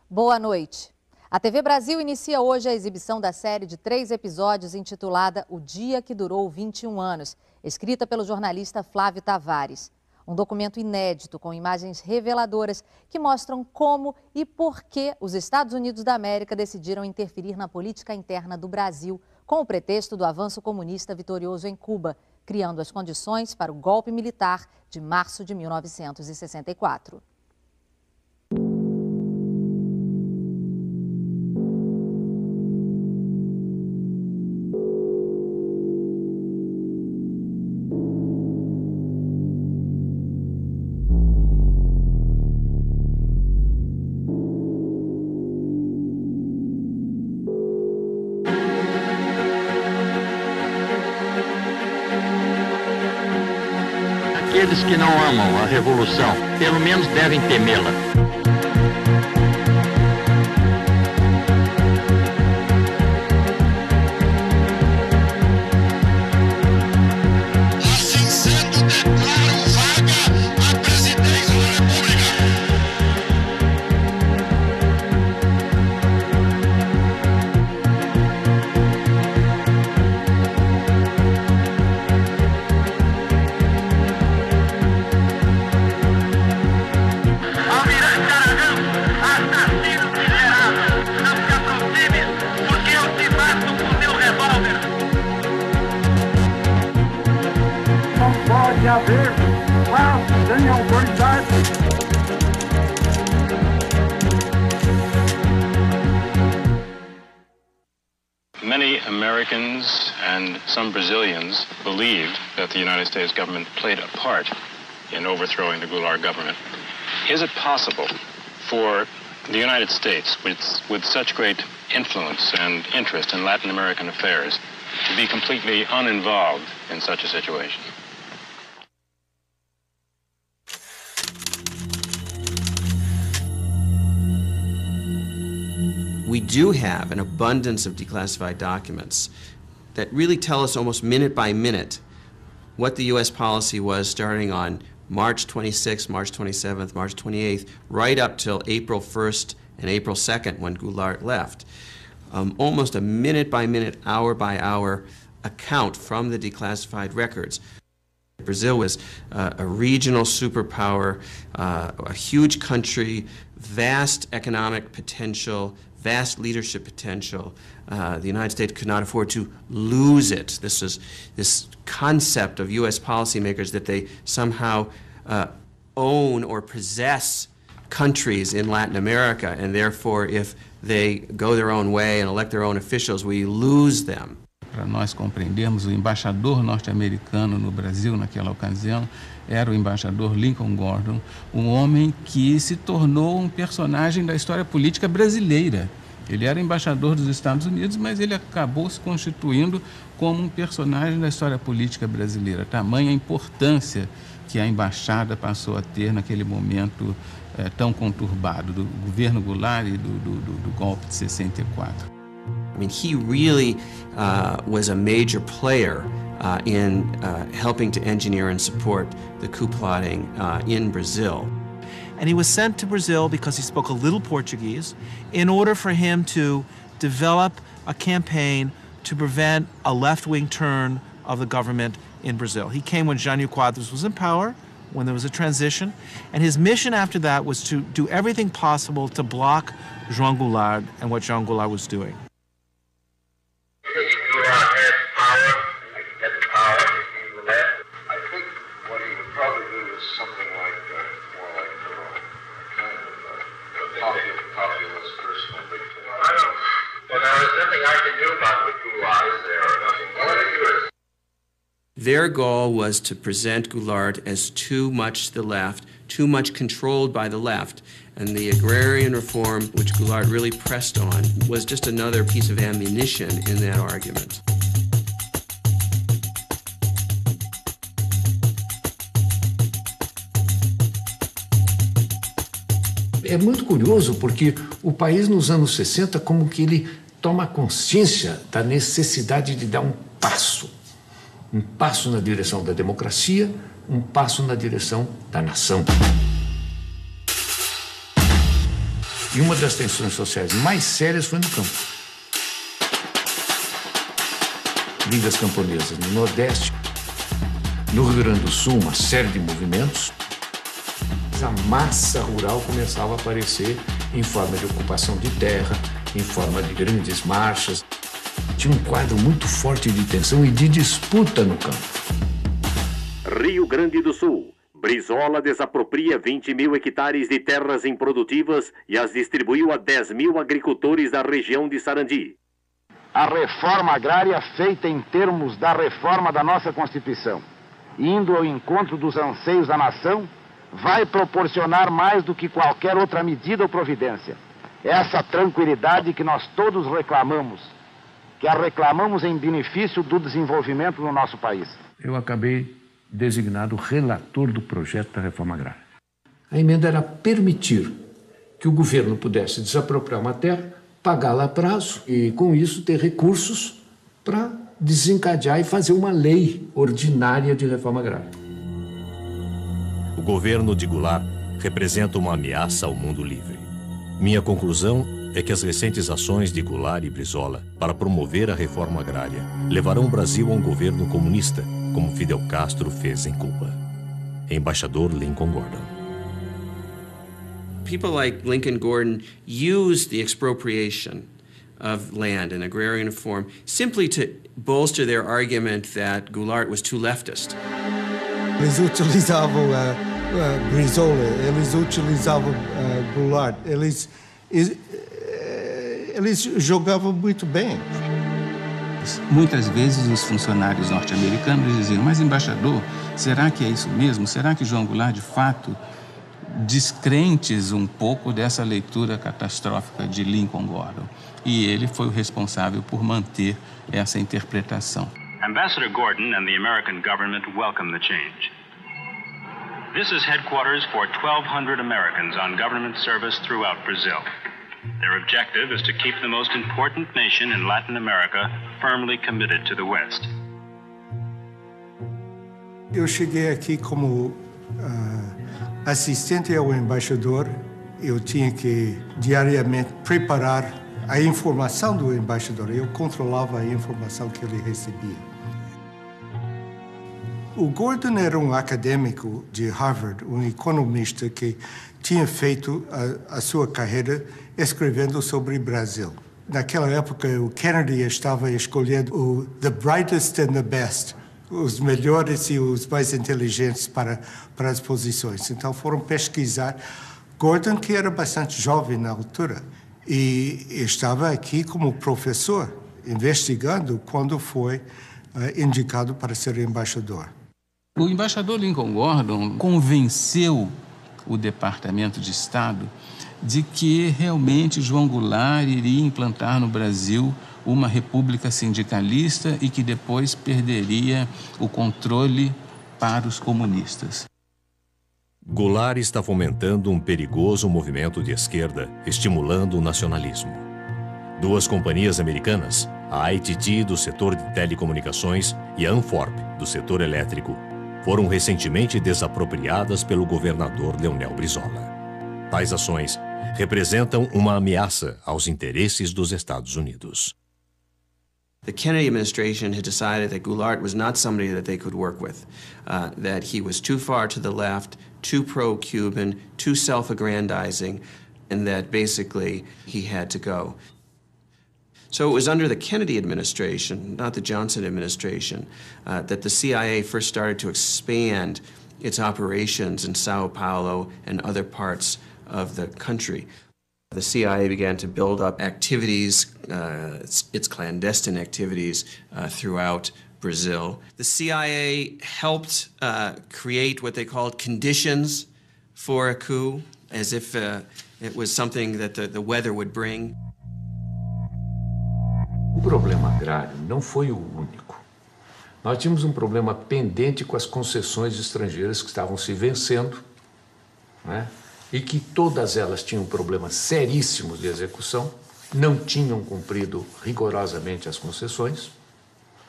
Boa noite. A TV Brasil inicia hoje a exibição da série de 3 episódios intitulada O Dia que Durou 21 Anos, escrita pelo jornalista Flávio Tavares. Um documento inédito com imagens reveladoras que mostram como e por que os Estados Unidos da América decidiram interferir na política interna do Brasil com o pretexto do avanço comunista vitorioso em Cuba, criando as condições para o golpe militar de março de 1964. Aqueles que não amam a revolução, pelo menos devem temê-la. Assim sendo, declaro vaga a presidência da República. Pode haver paz sem autoridade. Many Americans and some Brazilians believed that the United States government played a part in overthrowing the Goulart government. Is it possible for the United States, with such great influence and interest in Latin American affairs, to be completely uninvolved in such a situation? We do have an abundance of declassified documents that really tell us almost minute by minute what the U.S. policy was starting on March 26th, March 27th, March 28th, right up till April 1st and April 2nd when Goulart left. Almost a minute by minute, hour by hour account from the declassified records. Brazil was a regional superpower, a huge country, vast economic potential, vast leadership potential. The United States could not afford to lose it. This concept of U.S. policymakers that they somehow own or possess countries in Latin America, and therefore if they go their own way and elect their own officials, we lose them. Para nós compreendermos, o embaixador norte-americano no Brasil naquela ocasião era o embaixador Lincoln Gordon, um homem que se tornou um personagem da história política brasileira. Ele era embaixador dos Estados Unidos, mas ele acabou se constituindo como um personagem da história política brasileira. Tamanha a importância que a embaixada passou a ter naquele momento tão conturbado do governo Goulart e do golpe de 64. I mean, he really was a major player in helping to engineer and support the coup plotting in Brazil. And he was sent to Brazil because he spoke a little Portuguese in order for him to develop a campaign to prevent a left-wing turn of the government in Brazil. He came when Jânio Quadros was in power, when there was a transition, and his mission after that was to do everything possible to block João Goulart and what João Goulart was doing. Their goal was to present Goulart as too much the left, too much controlled by the left, and the agrarian reform, which Goulart really pressed on, was just another piece of ammunition in that argument. É muito curioso porque o país nos anos 60 como que ele toma consciência da necessidade de dar um passo na direção da democracia, um passo na direção da nação. E uma das tensões sociais mais sérias foi no campo. Ligas camponesas no Nordeste, no Rio Grande do Sul, uma série de movimentos. A massa rural começava a aparecer em forma de ocupação de terra, em forma de grandes marchas. Tinha um quadro muito forte de tensão e de disputa no campo. Rio Grande do Sul. Brizola desapropria 20 mil hectares de terras improdutivas e as distribuiu a 10 mil agricultores da região de Sarandi. A reforma agrária feita em termos da reforma da nossa Constituição, indo ao encontro dos anseios da nação, vai proporcionar mais do que qualquer outra medida ou providência. Essa tranquilidade que nós todos reclamamos, que a reclamamos em benefício do desenvolvimento do nosso país. Eu acabei designado relator do projeto da reforma agrária. A emenda era permitir que o governo pudesse desapropriar uma terra, pagá-la a prazo e, com isso, ter recursos para desencadear e fazer uma lei ordinária de reforma agrária. O governo de Goulart representa uma ameaça ao mundo livre. Minha conclusão é que as recentes ações de Goulart e Brizola para promover a reforma agrária levarão o Brasil a um governo comunista, como Fidel Castro fez em Cuba. Embaixador Lincoln Gordon. People like Lincoln Gordon used the expropriation of land in agrarian form simply to bolster their argument that Goulart was too leftist. Eles utilizavam Brizola, eles utilizavam Goulart, eles jogavam muito bem. Muitas vezes os funcionários norte-americanos diziam: mas embaixador, será que é isso mesmo? Será que João Goulart, de fato, descrentes um pouco dessa leitura catastrófica de Lincoln Gordon? E ele foi o responsável por manter essa interpretação. Ambassador Gordon and the American government welcome the change. This is headquarters for 1,200 Americans on government service throughout Brazil. Their objective is to keep the most important nation in Latin America firmly committed to the West. Eu cheguei aqui como assistente ao embaixador. Eu tinha que diariamente preparar a informação do embaixador. Eu controlava a informação que ele recebia. O Gordon era um acadêmico de Harvard, um economista que tinha feito a sua carreira escrevendo sobre o Brasil. Naquela época, o Kennedy estava escolhendo o the brightest and the best, os melhores e os mais inteligentes para as posições. Então, foram pesquisar. Gordon, que era bastante jovem na altura, e estava aqui como professor, investigando quando foi indicado para ser embaixador. O embaixador Lincoln Gordon convenceu o Departamento de Estado de que realmente João Goulart iria implantar no Brasil uma república sindicalista e que depois perderia o controle para os comunistas. Goulart está fomentando um perigoso movimento de esquerda, estimulando o nacionalismo. Duas companhias americanas, a ITT do setor de telecomunicações e a Anforp do setor elétrico, foram recentemente desapropriadas pelo governador Leonel Brizola. Tais ações representam uma ameaça aos interesses dos Estados Unidos. The Kennedy administration had decided that Goulart was not somebody that they could work with, that he was too far to the left, too pro-Cuban, too self-aggrandizing, and that basically he had to go. So it was under the Kennedy administration, not the Johnson administration, that the CIA first started to expand its operations in Sao Paulo and other parts of the country. The CIA began to build up activities, its clandestine activities throughout Brazil. The CIA helped create what they called conditions for a coup, as if it was something that the weather would bring. O problema agrário não foi o único. Nós tínhamos um problema pendente com as concessões estrangeiras que estavam se vencendo, né? E que todas elas tinham problemas seríssimos de execução, não tinham cumprido rigorosamente as concessões,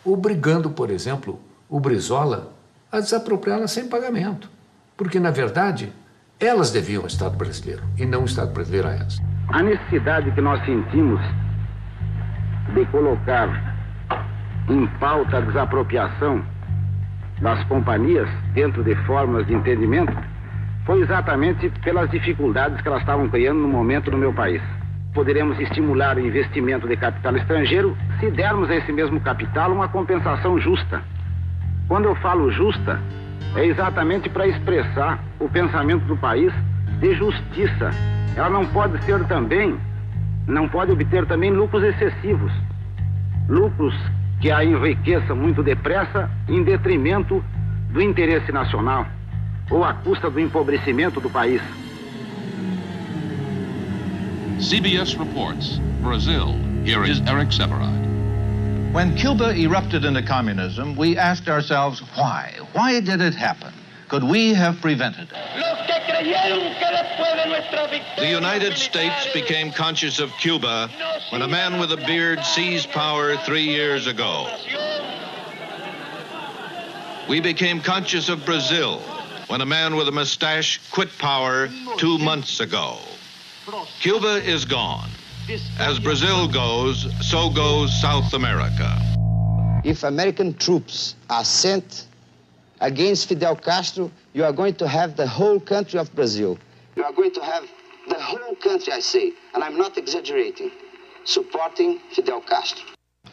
obrigando, por exemplo, o Brizola a desapropriá-las sem pagamento. Porque, na verdade, Elas deviam o Estado brasileiro e não o Estado brasileiro a elas. A necessidade que nós sentimos de colocar em pauta a desapropriação das companhias dentro de fórmulas de entendimento foi exatamente pelas dificuldades que elas estavam criando no momento no meu país. Poderemos estimular o investimento de capital estrangeiro se dermos a esse mesmo capital uma compensação justa. Quando eu falo justa, é exatamente para expressar o pensamento do país de justiça. Ela não pode obter também lucros excessivos, lucros que a enriqueçam muito depressa em detrimento do interesse nacional ou à custa do empobrecimento do país. CBS reports, Brazil. Here is Eric Severide. When Cuba erupted into communism, we asked ourselves why? Why did it happen? Could we have prevented it? The United States became conscious of Cuba when a man with a beard seized power 3 years ago. We became conscious of Brazil when a man with a mustache quit power 2 months ago. Cuba is gone. As Brazil goes, so goes South America. If American troops are sent against Fidel Castro, you are going to have the whole country of Brazil. You are going to have the whole country, I say, and I'm not exaggerating, supporting Fidel Castro.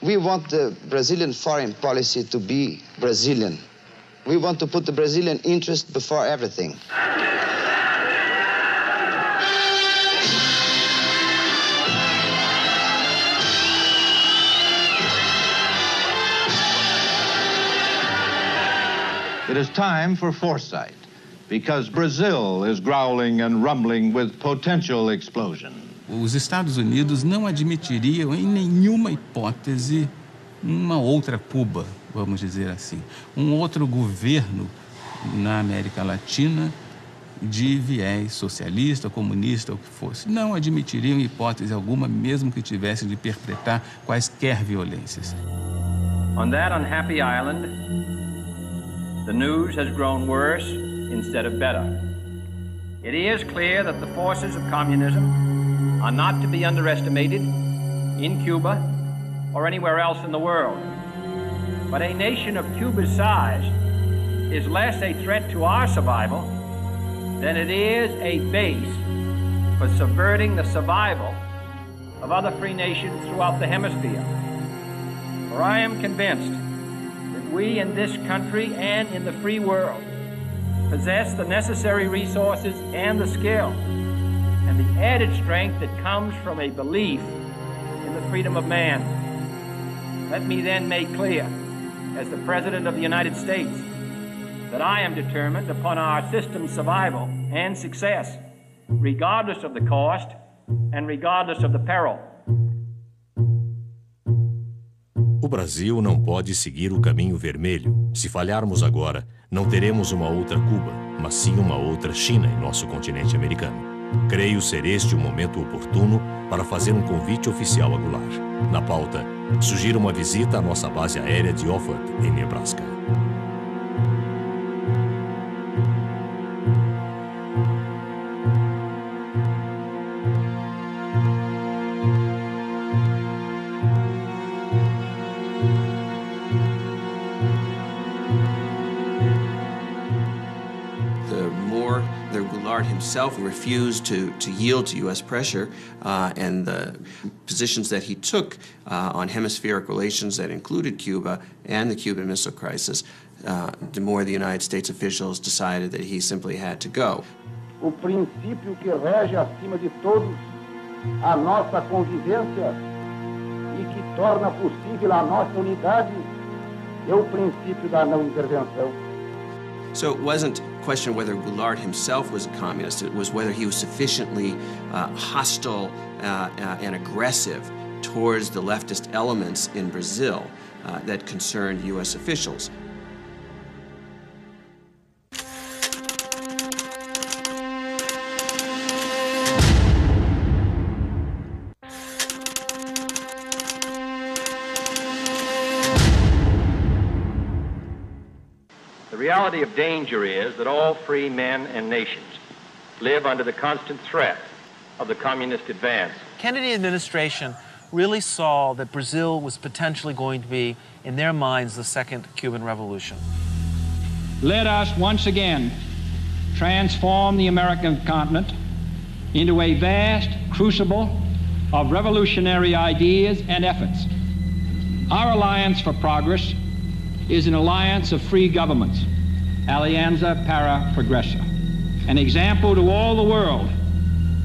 We want the Brazilian foreign policy to be Brazilian. We want to put the Brazilian interest before everything. It is time for foresight, because Brazil is growling and rumbling with potential explosion. Os Estados Unidos não admitiriam em nenhuma hipótese uma outra Cuba, vamos dizer assim, um outro governo na América Latina de viés socialista, comunista, o que fosse. Não admitiriam hipótese alguma, mesmo que tivessem de perpetrar quaisquer violências. On that unhappy island, the news has grown worse instead of better. It is clear that the forces of communism are not to be underestimated in Cuba or anywhere else in the world. But a nation of Cuba's size is less a threat to our survival than it is a base for subverting the survival of other free nations throughout the hemisphere. For I am convinced that we in this country and in the free world possess the necessary resources and the skill and the added strength that comes from a belief in the freedom of man. Let me then make clear, as the President of the United States, that I am determined upon our system's survival and success, regardless of the cost and regardless of the peril. O Brasil não pode seguir o caminho vermelho. Se falharmos agora, não teremos uma outra Cuba, mas sim uma outra China em nosso continente americano. Creio ser este o momento oportuno para fazer um convite oficial a Goulart. Na pauta, sugiro uma visita à nossa base aérea de Offutt, em Nebraska. Goulart himself refused to yield to U.S. pressure, and the positions that he took on hemispheric relations that included Cuba and the Cuban Missile Crisis, the more the United States officials decided that he simply had to go. O princípio que rege acima de todos a nossa convivência e que torna possível a nossa unidade é o princípio da não intervenção. So it wasn't a question of whether Goulart himself was a communist, it was whether he was sufficiently hostile and aggressive towards the leftist elements in Brazil that concerned U.S. officials. The reality of danger is that all free men and nations live under the constant threat of the communist advance. Kennedy administration really saw that Brazil was potentially going to be, in their minds, the second Cuban Revolution. Let us once again transform the American continent into a vast crucible of revolutionary ideas and efforts. Our Alliance for Progress is an alliance of free governments, Alianza para Progresso, an example to all the world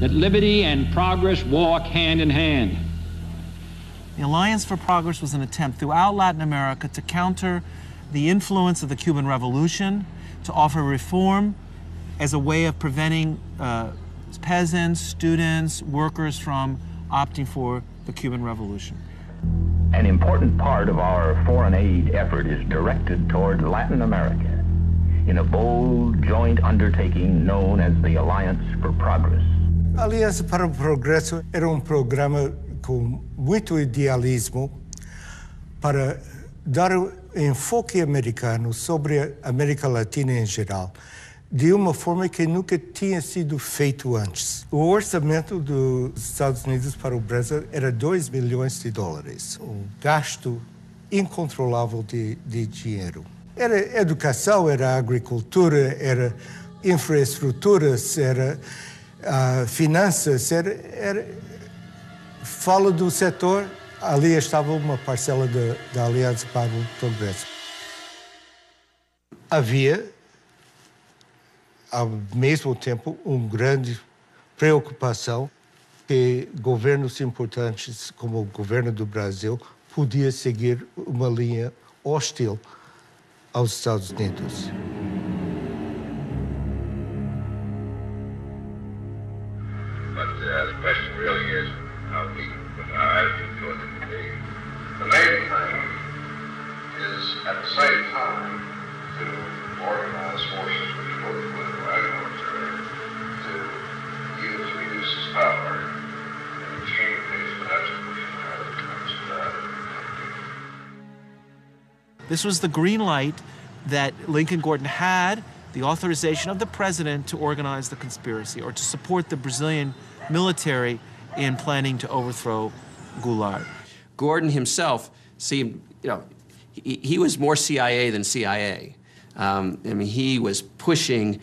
that liberty and progress walk hand in hand. The Alliance for Progress was an attempt throughout Latin America to counter the influence of the Cuban Revolution, to offer reform as a way of preventing peasants, students, workers from opting for the Cuban Revolution. An important part of our foreign aid effort is directed toward Latin America in a bold joint undertaking known as the Alliance for Progress. A Aliança para o Progresso era programa com muito idealismo para dar enfoque americano sobre a América Latina em geral, de uma forma que nunca tinha sido feito antes. O orçamento dos Estados Unidos para o Brasil era $2 milhões, um gasto incontrolável de dinheiro. Era educação, era agricultura, era infraestruturas, era finanças, fala do setor, ali estava uma parcela da Aliança para o Progresso. Havia, ao mesmo tempo, uma grande preocupação que governos importantes, como o governo do Brasil, podia seguir uma linha hostil aos Estados Unidos. The question really is how we put our attitude towards it. The main thing is, at the same time, to organize forces, which are both political and military, to use reduce power and change things, but that's This was the green light that Lincoln Gordon had, the authorization of the president to organize the conspiracy or to support the Brazilian military in planning to overthrow Goulart. Gordon himself seemed, he was more CIA than CIA. He was pushing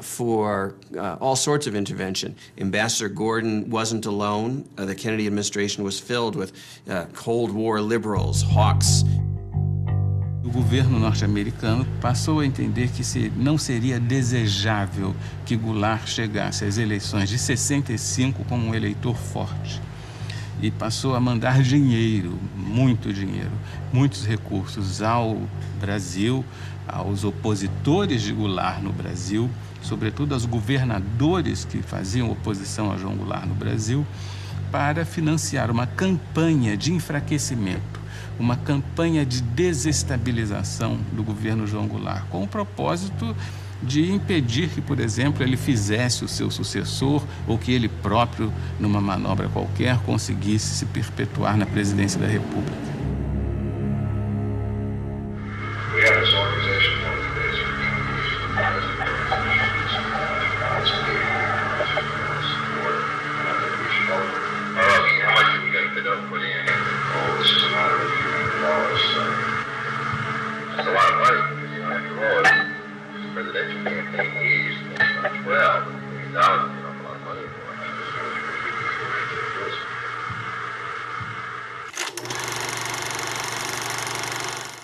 for all sorts of intervention. Ambassador Gordon wasn't alone. The Kennedy administration was filled with Cold War liberals, hawks. O governo norte-americano passou a entender que não seria desejável que Goulart chegasse às eleições de 65 como um eleitor forte. E passou a mandar dinheiro, muitos recursos ao Brasil, aos opositores de Goulart no Brasil, sobretudo aos governadores que faziam oposição a João Goulart no Brasil, para financiar uma campanha de enfraquecimento, uma campanha de desestabilização do governo João Goulart, com o propósito de impedir que, por exemplo, ele fizesse o seu sucessor ou que ele próprio, numa manobra qualquer, conseguisse se perpetuar na presidência da República.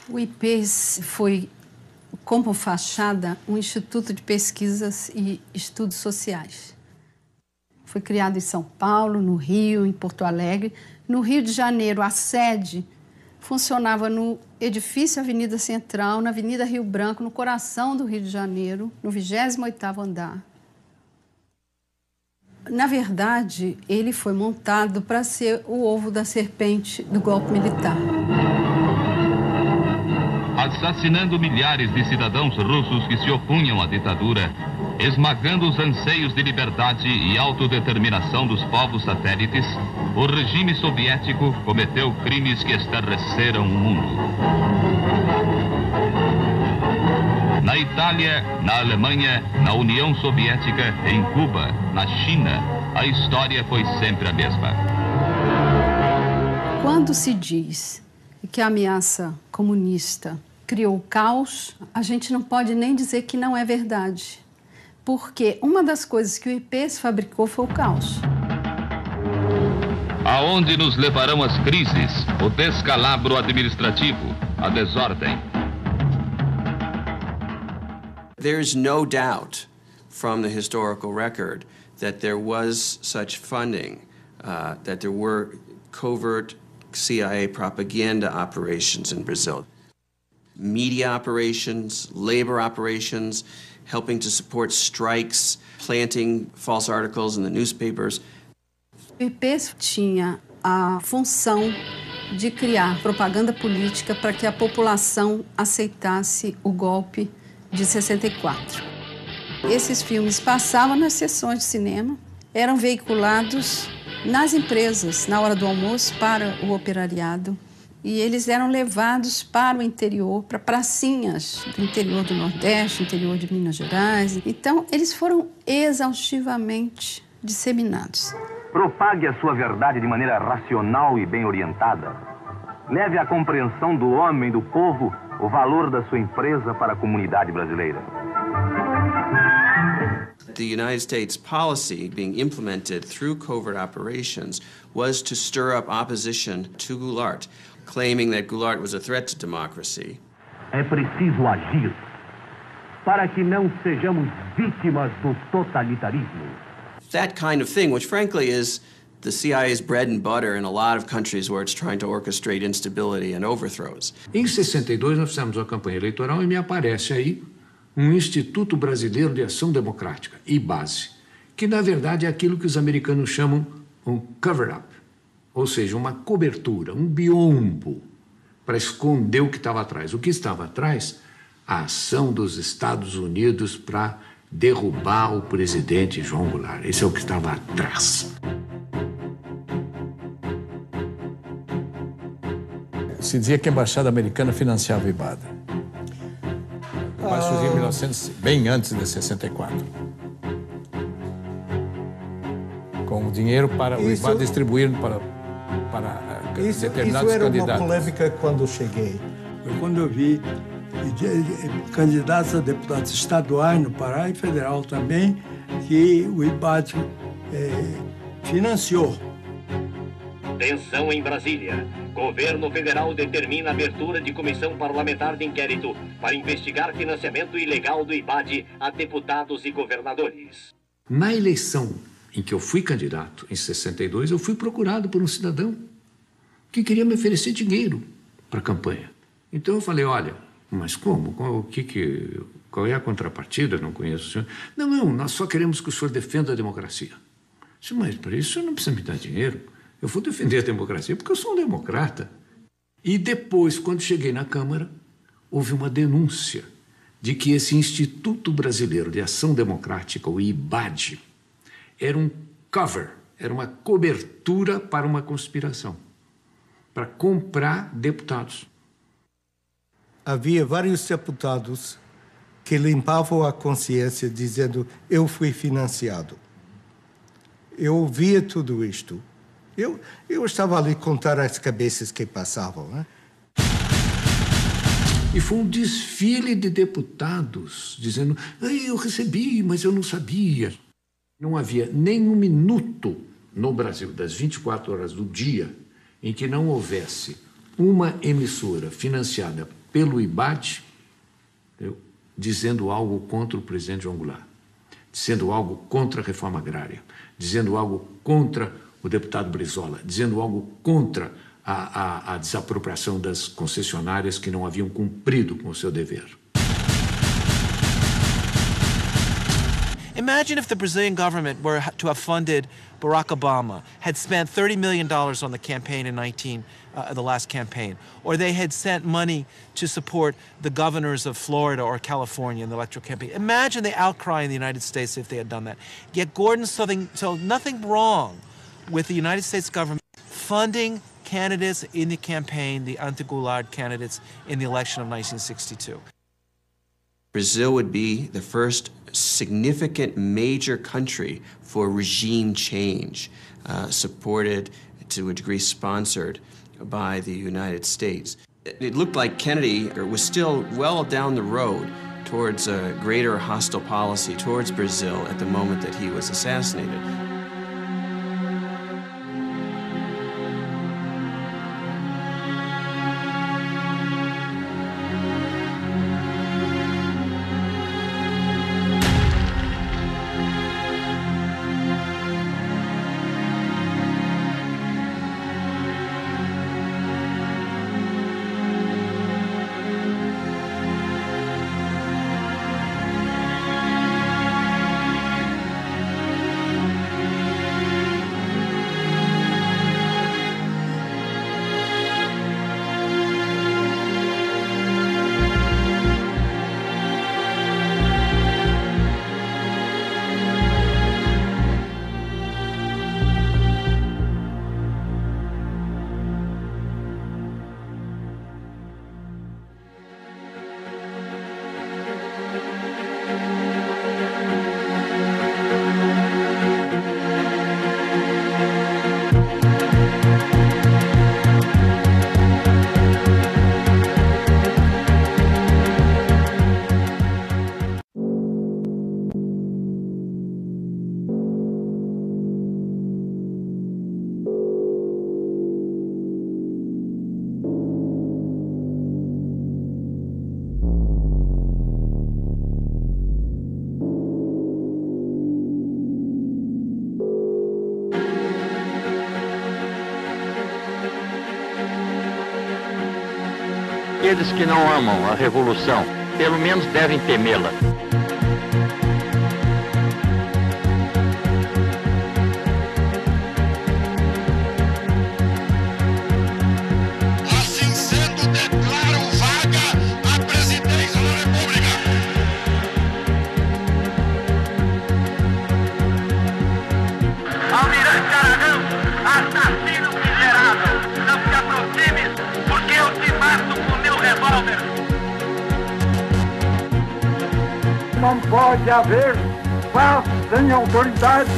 O IP foi, como fachada, um instituto de pesquisas e estudos sociais. Foi criado em São Paulo, no Rio, em Porto Alegre. No Rio de Janeiro, a sede funcionava no edifício Avenida Central, na Avenida Rio Branco, no coração do Rio de Janeiro, no 28º andar. Na verdade, ele foi montado para ser o ovo da serpente do golpe militar. Assassinando milhares de cidadãos russos que se opunham à ditadura, esmagando os anseios de liberdade e autodeterminação dos povos satélites, o regime soviético cometeu crimes que estarreceram o mundo. Na Itália, na Alemanha, na União Soviética, em Cuba, na China, a história foi sempre a mesma. Quando se diz que a ameaça comunista criou o caos, a gente não pode nem dizer que não é verdade. Porque uma das coisas que o IPES fabricou foi o caos. Aonde nos levarão as crises, o descalabro administrativo, a desordem? There's no doubt from the historical record that there was such funding, that there were covert CIA propaganda operations in Brazil. Media operations, labor operations, helping to support strikes, planting false articles in the newspapers. O IPES tinha a função de criar propaganda política para que a população aceitasse o golpe de 64. Esses filmes passavam nas sessões de cinema, eram veiculados nas empresas, na hora do almoço, para o operariado. E eles eram levados para o interior, para pracinhas do interior do Nordeste, interior de Minas Gerais. Então, eles foram exaustivamente disseminados. Propague a sua verdade de maneira racional e bem orientada. Leve à compreensão do homem, do povo, o valor da sua empresa para a comunidade brasileira. The United States policy being implemented through covert operations was to stir up opposition to Goulart, claiming that Goulart was a threat to democracy. É preciso agir para que não sejamos vítimas do totalitarismo. That kind of thing, which frankly is the CIA's bread and butter in a lot of countries where it's trying to orchestrate instability and overthrows. Em 62 nós fizemos uma campanha eleitoral e me aparece aí um Instituto Brasileiro de Ação Democrática, IBASE, que na verdade é aquilo que os americanos chamam um cover-up, ou seja, uma cobertura, um biombo para esconder o que estava atrás. O que estava atrás? A ação dos Estados Unidos para derrubar o presidente João Goulart. Esse é o que estava atrás. Se dizia que a embaixada americana financiava o IBAD. Mas surgiu em 1900, bem antes de 64. Com o dinheiro para o IBAD distribuir para determinados isso era candidatos. Uma polêmica quando eu cheguei. Foi quando eu vi candidatos a deputados estaduais no Pará e federal também, que o IBAD financiou. Tensão em Brasília. Governo federal determina a abertura de comissão parlamentar de inquérito para investigar financiamento ilegal do IBAD a deputados e governadores. Na eleição em que eu fui candidato, em 62, eu fui procurado por um cidadão que queria me oferecer dinheiro para a campanha. Então eu falei, olha, mas como? Qual é a contrapartida? Não conheço o senhor. Não, nós só queremos que o senhor defenda a democracia. Eu disse, mas para isso o senhor não precisa me dar dinheiro. Eu vou defender a democracia porque eu sou um democrata. E depois, quando cheguei na Câmara, houve uma denúncia de que esse Instituto Brasileiro de Ação Democrática, o IBAD, era um cover, era uma cobertura para uma conspiração, para comprar deputados. Havia vários deputados que limpavam a consciência dizendo eu fui financiado. Eu ouvia tudo isto. Eu estava ali contar as cabeças que passavam, né? E foi um desfile de deputados dizendo, eu recebi, mas eu não sabia. Não havia nem um minuto no Brasil, das 24 horas do dia, em que não houvesse uma emissora financiada pelo IBAD, dizendo algo contra o presidente João Goulart, dizendo algo contra a reforma agrária, dizendo algo contra o deputado Brizola, dizendo algo contra a desapropriação das concessionárias que não haviam cumprido com o seu dever. Imagine if the Brazilian government were to have funded Barack Obama, had spent $30 million on the campaign in the last campaign, or they had sent money to support the governors of Florida or California in the electoral campaign. Imagine the outcry in the United States if they had done that. Yet Gordon saw nothing wrong with the United States government funding candidates in the campaign, the anti-Goulart candidates in the election of 1962. Brazil would be the first significant major country for regime change, supported, to a degree sponsored by the United States. It looked like Kennedy was still well down the road towards a greater hostile policy towards Brazil at the moment that he was assassinated. Aqueles que não amam a revolução, pelo menos devem temê-la. Assim sendo, declaro vaga a presidência da República. Almirante Aragão, assassino miserável, não se aproxime, porque eu te mato com meu revólver. Não pode haver paz sem autoridade.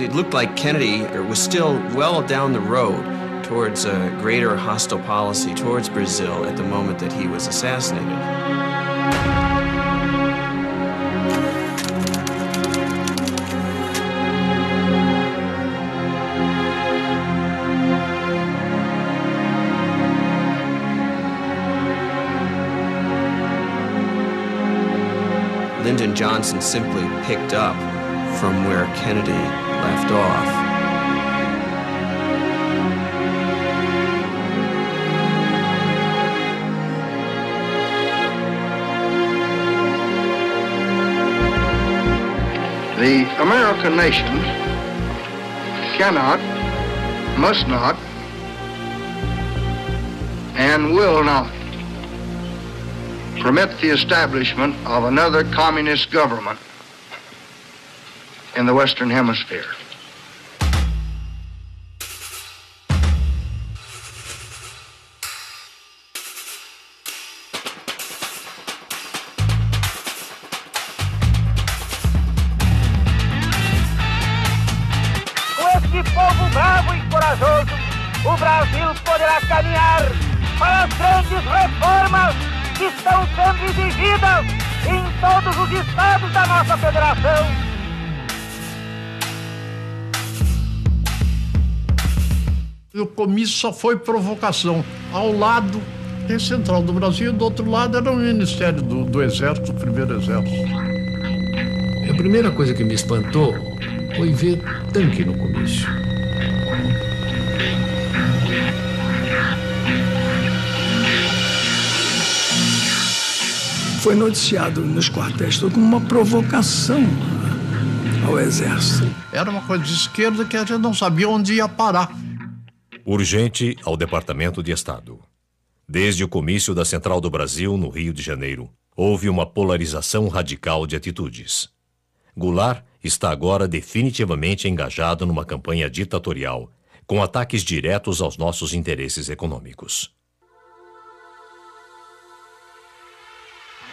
It looked like Kennedy was still well down the road towards a greater hostile policy towards Brazil at the moment that he was assassinated. Lyndon Johnson simply picked up from where Kennedy left off. The American nation cannot, must not, and will not permit the establishment of another communist government in the Western Hemisphere. Com este povo bravo e corajoso, o Brasil poderá caminhar para as grandes reformas que estão sendo exigidas em todos os estados da nossa federação. O comício só foi provocação. Ao lado tem Central do Brasil, do outro lado era o Ministério do Exército, o Primeiro Exército. A primeira coisa que me espantou foi ver tanque no comício. Foi noticiado nos quartéis como uma provocação ao Exército. Era uma coisa de esquerda que a gente não sabia onde ia parar. Urgente ao Departamento de Estado. Desde o comício da Central do Brasil, no Rio de Janeiro, houve uma polarização radical de atitudes. Goulart está agora definitivamente engajado numa campanha ditatorial, com ataques diretos aos nossos interesses econômicos.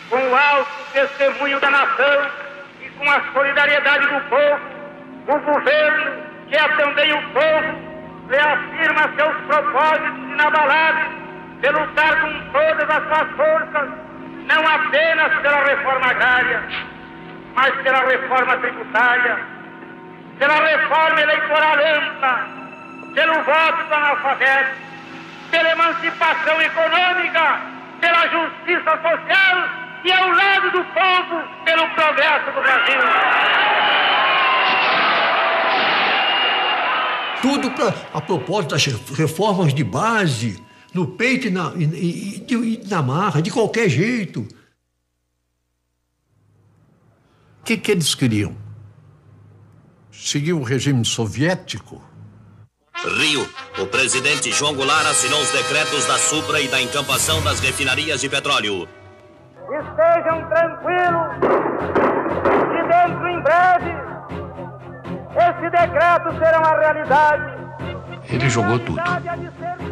Com o alto testemunho da nação e com a solidariedade do povo, o governo, que é também o povo, reafirma seus propósitos inabaláveis de lutar com todas as suas forças, não apenas pela reforma agrária, mas pela reforma tributária, pela reforma eleitoral ampla, pelo voto do analfabeto, pela emancipação econômica, pela justiça social e, ao lado do povo, pelo progresso do Brasil. Tudo a propósito das reformas de base, no peito e na marra, de qualquer jeito. O que eles queriam? Seguir o regime soviético? Rio, o presidente João Goulart assinou os decretos da Supra e da encampação das refinarias de petróleo. Estejam tranquilos, que dentro em breve esse decreto será uma realidade. Ele jogou tudo.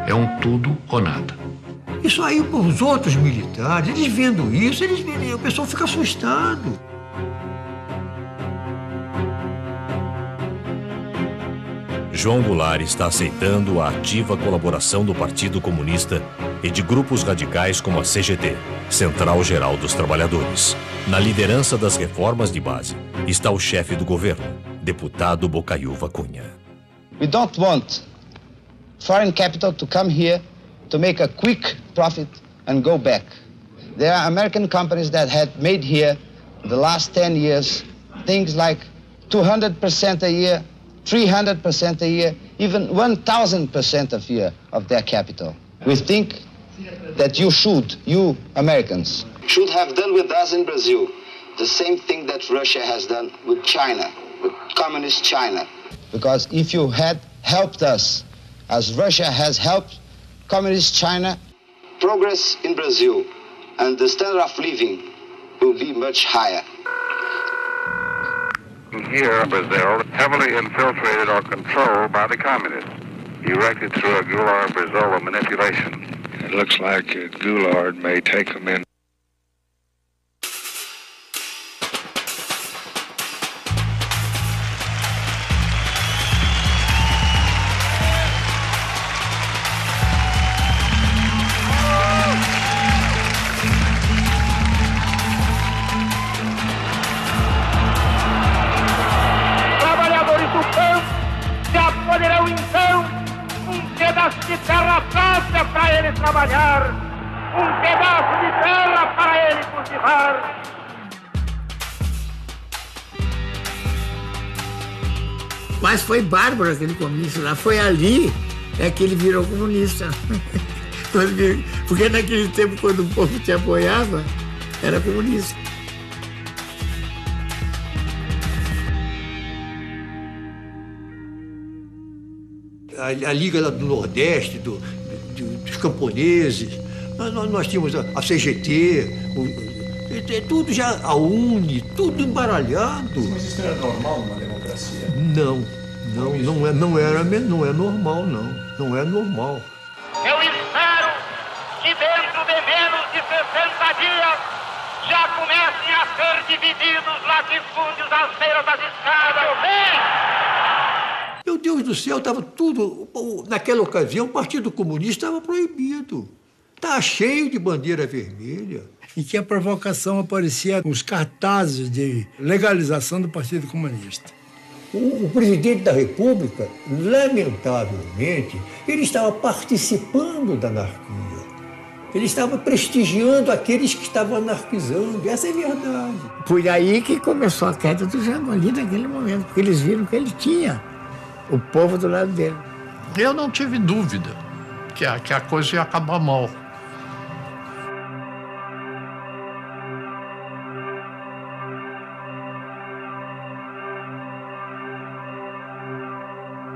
É um tudo ou nada. Isso aí para os outros militares, eles vendo isso, o pessoal fica assustado. João Goulart está aceitando a ativa colaboração do Partido Comunista e de grupos radicais como a CGT, Central Geral dos Trabalhadores. Na liderança das reformas de base está o chefe do governo, deputado Bocaiúva Cunha. We don't want foreign capital to come here to make a quick profit and go back. There are American companies that had made here the last 10 years things like 200% a year, 300% a year, even 1,000% a year of their capital. We think that you Americans, should have done with us in Brazil the same thing that Russia has done with China, with communist China. Because if you had helped us, as Russia has helped communist China, progress in Brazil and the standard of living will be much higher. Here, Brazil, heavily infiltrated or controlled by the communists, erected through a Goulart-Brizola manipulation. It looks like Goulart may take them in. De terra própria para ele trabalhar, pedaço de terra para ele cultivar. Mas foi bárbaro aquele comício lá, foi ali que ele virou comunista. Porque naquele tempo, quando o povo te apoiava, era comunista. A Liga do Nordeste, dos camponeses, nós tínhamos a CGT, tudo já, a UNE, tudo embaralhado. Mas isso era normal numa democracia? Não é normal, não. Não é normal. Eu espero que dentro de menos de 60 dias já comecem a ser divididos latifúndios às beiras das estradas. Meu Deus do céu, estava tudo... Naquela ocasião, o Partido Comunista estava proibido. Estava cheio de bandeira vermelha. E que a provocação aparecia nos cartazes de legalização do Partido Comunista. O presidente da República, lamentavelmente, ele estava participando da anarquia. Ele estava prestigiando aqueles que estavam anarquizando. Essa é a verdade. Foi aí que começou a queda do Jango, ali naquele momento, porque eles viram que ele tinha o povo do lado dele. Eu não tive dúvida que a coisa ia acabar mal.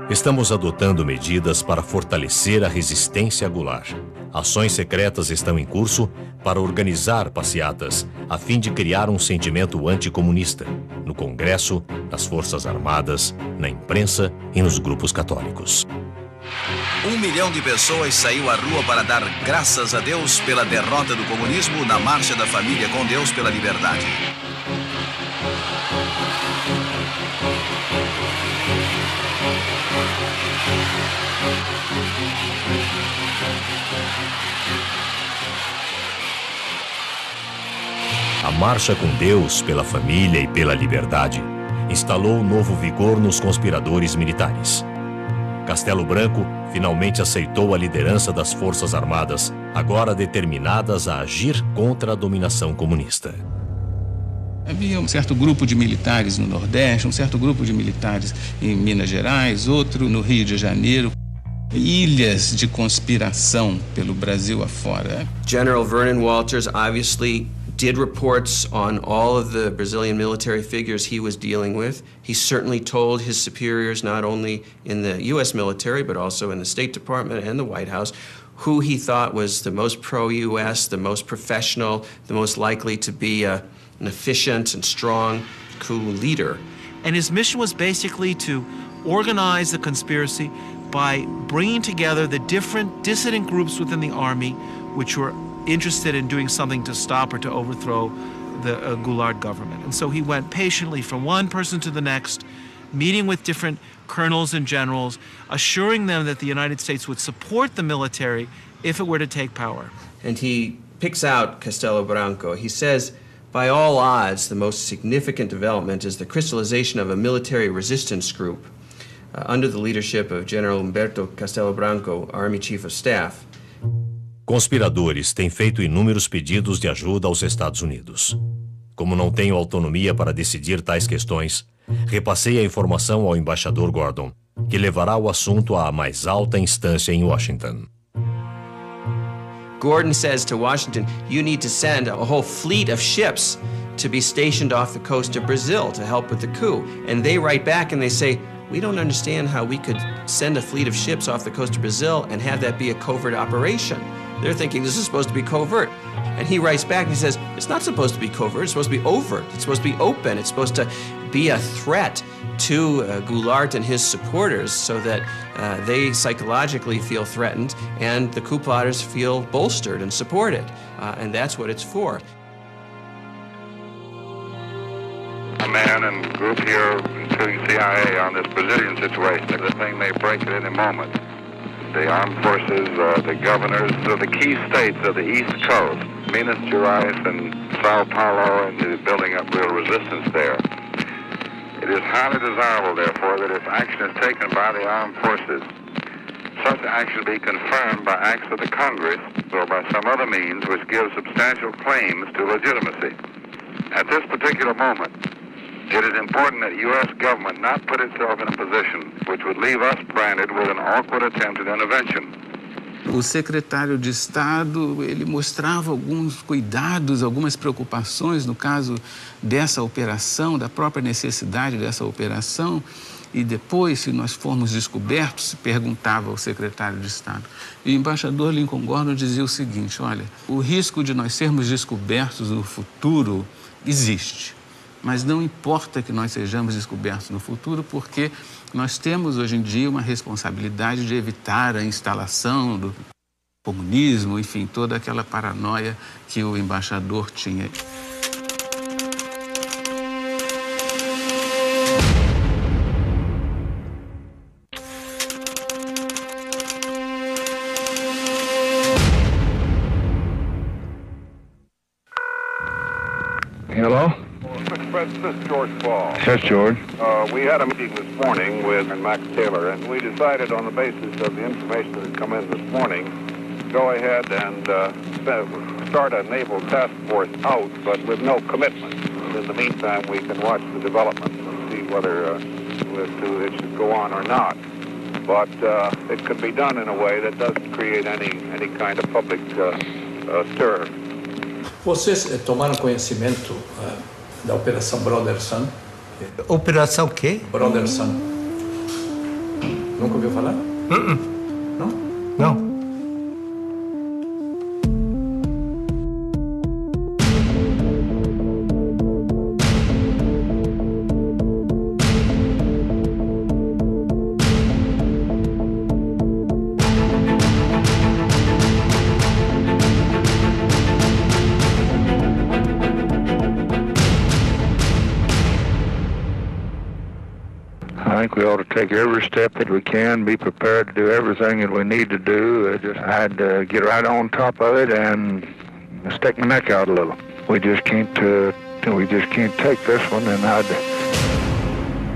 Estamos adotando medidas para fortalecer a resistência a Goulart. Ações secretas estão em curso para organizar passeatas, a fim de criar um sentimento anticomunista, no Congresso, nas Forças Armadas, na imprensa e nos grupos católicos. 1 milhão de pessoas saiu à rua para dar graças a Deus pela derrota do comunismo na Marcha da Família com Deus pela Liberdade. A Marcha com Deus pela Família e pela Liberdade instalou novo vigor nos conspiradores militares. Castelo Branco finalmente aceitou a liderança das Forças Armadas, agora determinadas a agir contra a dominação comunista. Havia um certo grupo de militares no Nordeste, um certo grupo de militares em Minas Gerais, outro no Rio de Janeiro. Ilhas de conspiração pelo Brasil afora. General Vernon Walters obviously did reports on all of the Brazilian military figures he was dealing with. He certainly told his superiors, not only in the U.S. military, but also in the State Department and the White House, who he thought was the most pro-U.S., the most professional, the most likely to be an efficient and strong coup leader. And his mission was basically to organize the conspiracy by bringing together the different dissident groups within the army which were interested in doing something to stop or to overthrow the Goulart government. And so he went patiently from one person to the next, meeting with different colonels and generals, assuring them that the United States would support the military if it were to take power. And he picks out Castelo Branco. He says, by all odds, the most significant development is the crystallization of a military resistance group under the leadership of General Humberto Castelo Branco, Army Chief of Staff. Conspiradores têm feito inúmeros pedidos de ajuda aos Estados Unidos. Como não tenho autonomia para decidir tais questões, repassei a informação ao embaixador Gordon, que levará o assunto à mais alta instância em Washington. Gordon says to Washington, you need to send a whole fleet of ships to be stationed off the coast of Brazil to help with the coup. And they write back and they say, we don't understand how we could send a fleet of ships off the coast of Brazil and have that be a covert operation. They're thinking this is supposed to be covert. And he writes back and he says, it's not supposed to be covert, it's supposed to be overt, it's supposed to be open, it's supposed to be a threat to Goulart and his supporters so that they psychologically feel threatened and the coup plotters feel bolstered and supported. And that's what it's for. A man and group here, including CIA, on this Brazilian situation. The thing may break at any moment. The armed forces, the governors of the key states of the East Coast, Minas Gerais and Sao Paulo, and they're building up real resistance there. It is highly desirable, therefore, that if action is taken by the armed forces, such action be confirmed by acts of the Congress or by some other means which give substantial claims to legitimacy. At this particular moment, it is important that the U.S. government not put itself in a position which would leave us branded with an awkward attempt at intervention. O secretário de Estado, ele mostrava alguns cuidados, algumas preocupações no caso dessa operação, da própria necessidade dessa operação, e depois, se nós formos descobertos, se perguntava ao secretário de Estado. E o embaixador Lincoln Gordon dizia o seguinte, olha, o risco de nós sermos descobertos no futuro existe. Mas não importa que nós sejamos descobertos no futuro, porque nós temos hoje em dia uma responsabilidade de evitar a instalação do comunismo, enfim, toda aquela paranoia que o embaixador tinha. Hello? This is George Ball. Yes, George. We had a meeting this morning with Max Taylor, and we decided on the basis of the information that had come in this morning, go ahead and start a naval task force out, but with no commitment. In the meantime, we can watch the developments and see whether it should go on or not. But it could be done in a way that doesn't create any kind of public stir. Vocês tomaram conhecimento da Operação Brother Sun? Operação quê? Brother Sun. Nunca ouviu falar? Não? Não. I think we ought to take every step that we can, be prepared to do everything that we need to do. I had to get right on top of it and stick my neck out a little. We just can't take this one, and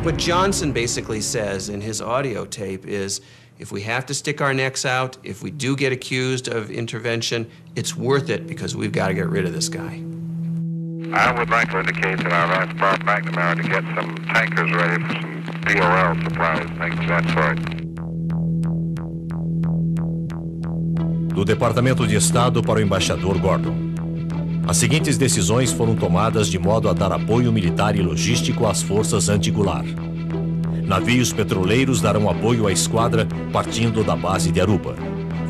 What Johnson basically says in his audio tape is, if we have to stick our necks out, if we do get accused of intervention, it's worth it because we've got to get rid of this guy. I would like to indicate that I'd ask Bob McNamara to get some tankers ready for some DOL supplies, things of that sort. Do Departamento de Estado para o embaixador Gordon. As seguintes decisões foram tomadas de modo a dar apoio militar e logístico às forças anti-Goulart. Navios petroleiros darão apoio à esquadra partindo da base de Aruba.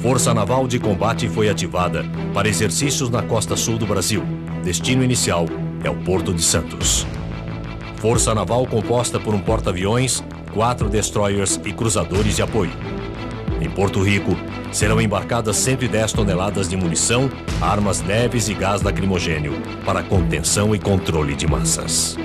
Força Naval de Combate foi ativada para exercícios na costa sul do Brasil. Destino inicial é o Porto de Santos. Força Naval composta por um porta-aviões, 4 destroyers e cruzadores de apoio. Em Porto Rico, serão embarcadas 110 toneladas de munição, armas leves e gás lacrimogênio para contenção e controle de massas.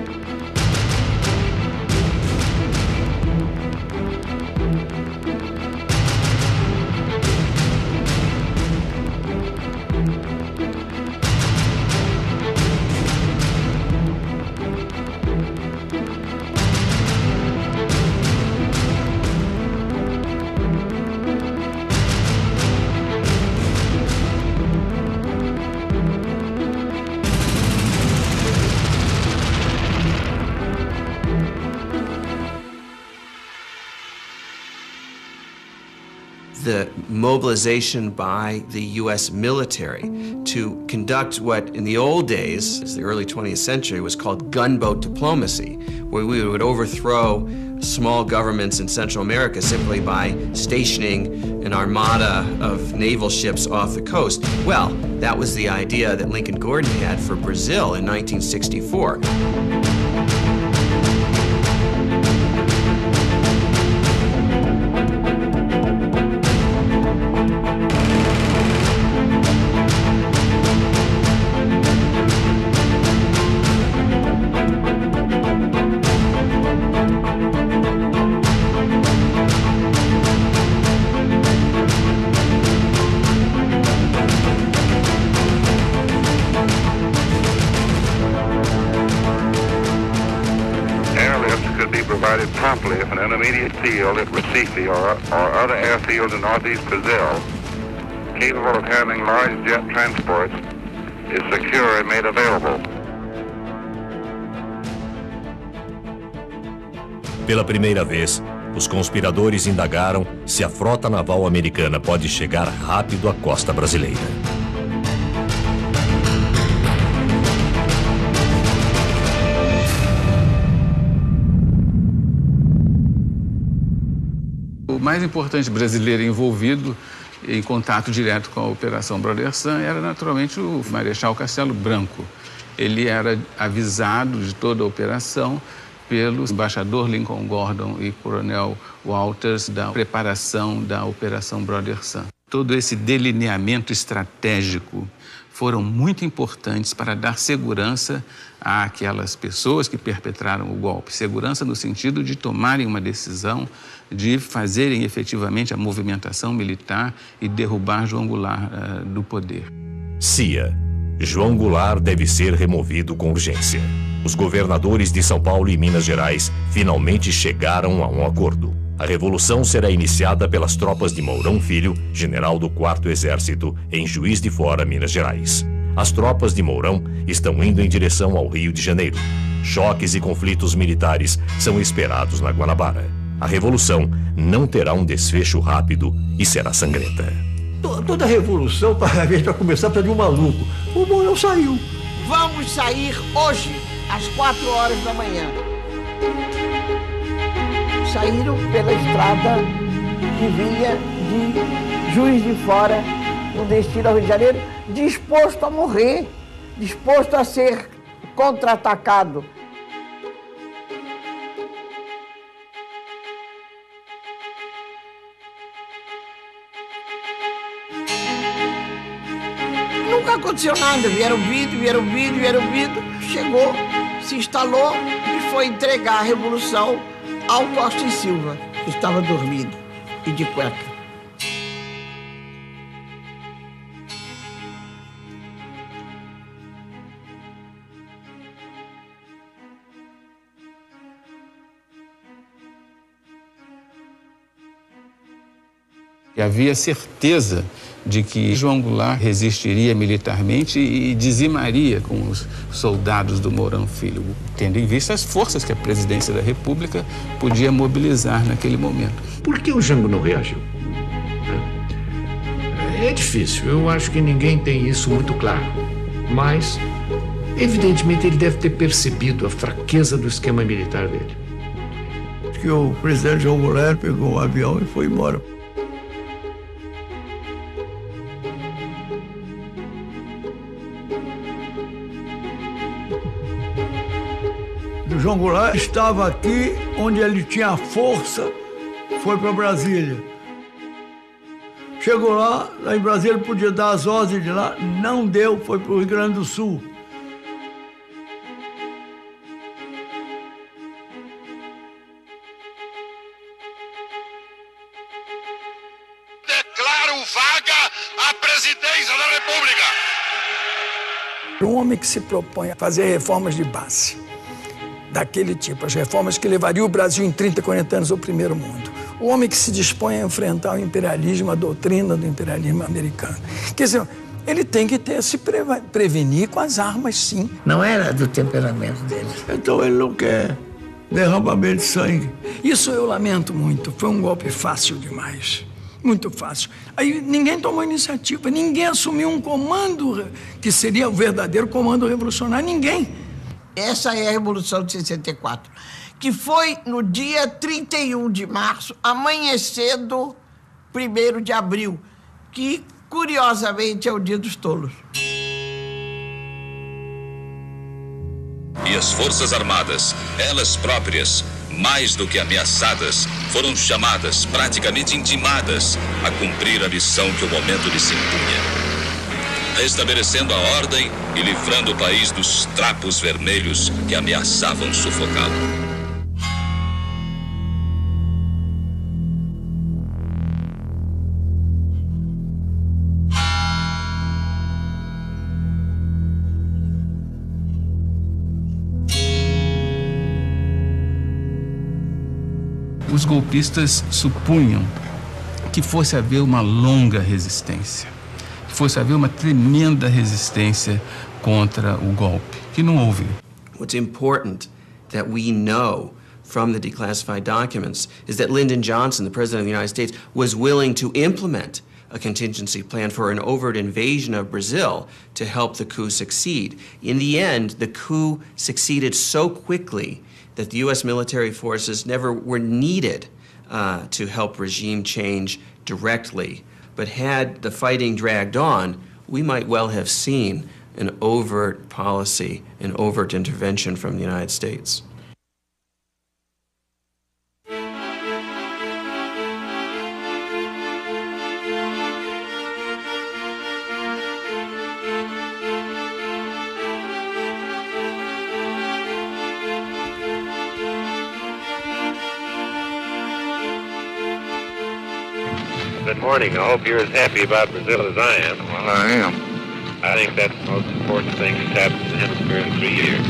The mobilization by the U.S. military to conduct what in the old days, as the early 20th century, was called gunboat diplomacy, where we would overthrow small governments in Central America simply by stationing an armada of naval ships off the coast. Well, that was the idea that Lincoln Gordon had for Brazil in 1964. Promptly if an intermediate field at Recife or other airfields in northeast Brazil, capable of handling large jet transports, is secure and made available. Pela primeira vez, os conspiradores indagaram se a frota naval americana pode chegar rápido à costa brasileira. O mais importante brasileiro envolvido em contato direto com a Operação Brother Sun era naturalmente o Marechal Castelo Branco. Ele era avisado de toda a operação pelo embaixador Lincoln Gordon e coronel Walters da preparação da Operação Brother Sun. Todo esse delineamento estratégico foram muito importantes para dar segurança àquelas pessoas que perpetraram o golpe. Segurança no sentido de tomarem uma decisão, de fazerem efetivamente a movimentação militar e derrubar João Goulart do poder. CIA. João Goulart deve ser removido com urgência. Os governadores de São Paulo e Minas Gerais finalmente chegaram a um acordo. A revolução será iniciada pelas tropas de Mourão Filho, general do 4º Exército, em Juiz de Fora, Minas Gerais. As tropas de Mourão estão indo em direção ao Rio de Janeiro. Choques e conflitos militares são esperados na Guanabara. A revolução não terá um desfecho rápido e será sangrenta. Toda revolução, a gente vai começar para de um maluco. O Mourão saiu. Vamos sair hoje, às 4 horas da manhã. Saíram pela estrada que vinha de Juiz de Fora, no destino ao Rio de Janeiro, disposto a morrer, disposto a ser contra-atacado. Nunca aconteceu nada, vieram vindo, chegou, se instalou e foi entregar a Revolução ao Costa e Silva, que estava dormindo e de cueca. E havia certeza de que João Goulart resistiria militarmente e dizimaria com os soldados do Mourão Filho, tendo em vista as forças que a presidência da República podia mobilizar naquele momento. Por que o Jango não reagiu? É difícil, eu acho que ninguém tem isso muito claro. Mas, evidentemente, ele deve ter percebido a fraqueza do esquema militar dele. Que o presidente João Goulart pegou um avião e foi embora. O João Goulart estava aqui onde ele tinha força, foi para Brasília. Chegou lá em Brasília ele podia dar as ordens de lá, não deu, foi para o Rio Grande do Sul. Declaro vaga a presidência da República. Um homem que se propõe a fazer reformas de base, daquele tipo, as reformas que levariam o Brasil em 30, 40 anos ao primeiro mundo. O homem que se dispõe a enfrentar o imperialismo, a doutrina do imperialismo americano. Quer dizer, ele tem que se prevenir com as armas, sim. Não era do temperamento dele. Então ele não quer derramamento de sangue. Isso eu lamento muito. Foi um golpe fácil demais. Muito fácil. Aí ninguém tomou iniciativa, ninguém assumiu um comando que seria o verdadeiro comando revolucionário, ninguém. Essa é a Revolução de 64, que foi no dia 31 de março, amanhecendo 1º de abril, que, curiosamente, é o Dia dos Tolos. E as Forças Armadas, elas próprias, mais do que ameaçadas, foram chamadas, praticamente intimadas, a cumprir a missão que o momento lhes impunha. Restabelecendo a ordem e livrando o país dos trapos vermelhos que ameaçavam sufocá-lo. Os golpistas supunham que fosse haver uma longa resistência, que fosse haver uma tremenda resistência contra o golpe, que não houve. What's important that we know from the declassified documents is that Lyndon Johnson, the President of the United States, was willing to implement a contingency plan for an overt invasion of Brazil to help the coup succeed. In the end, the coup succeeded so quickly that the U.S. military forces never were needed to help regime change directly. But had the fighting dragged on, we might well have seen an overt policy, an overt intervention from the United States. Good morning. I hope you're as happy about Brazil as I am. Well, I am. I think that's the most important thing that's happened in the hemisphere in 3 years.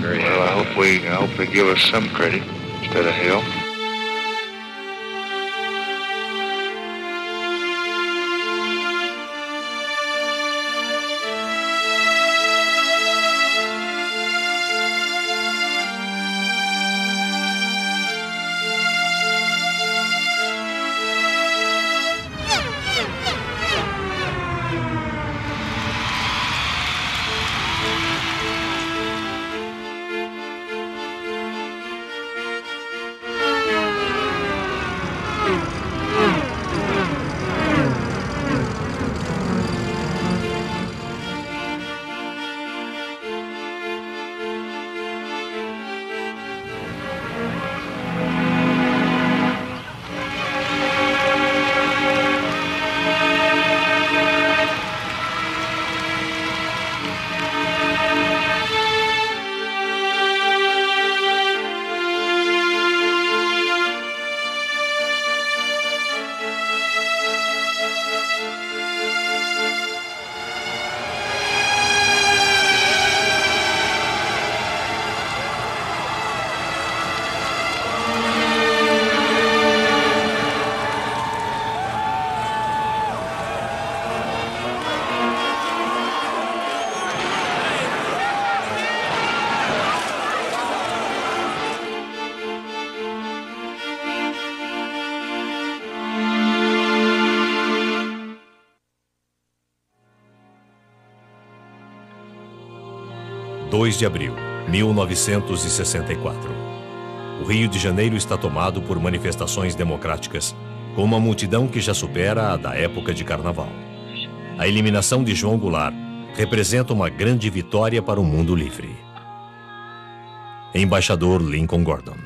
Good. Well, I hope they give us some credit instead of hell. 2 de abril, 1964. O Rio de Janeiro está tomado por manifestações democráticas, com uma multidão que já supera a da época de carnaval. A eliminação de João Goulart representa uma grande vitória para o mundo livre. Embaixador Lincoln Gordon.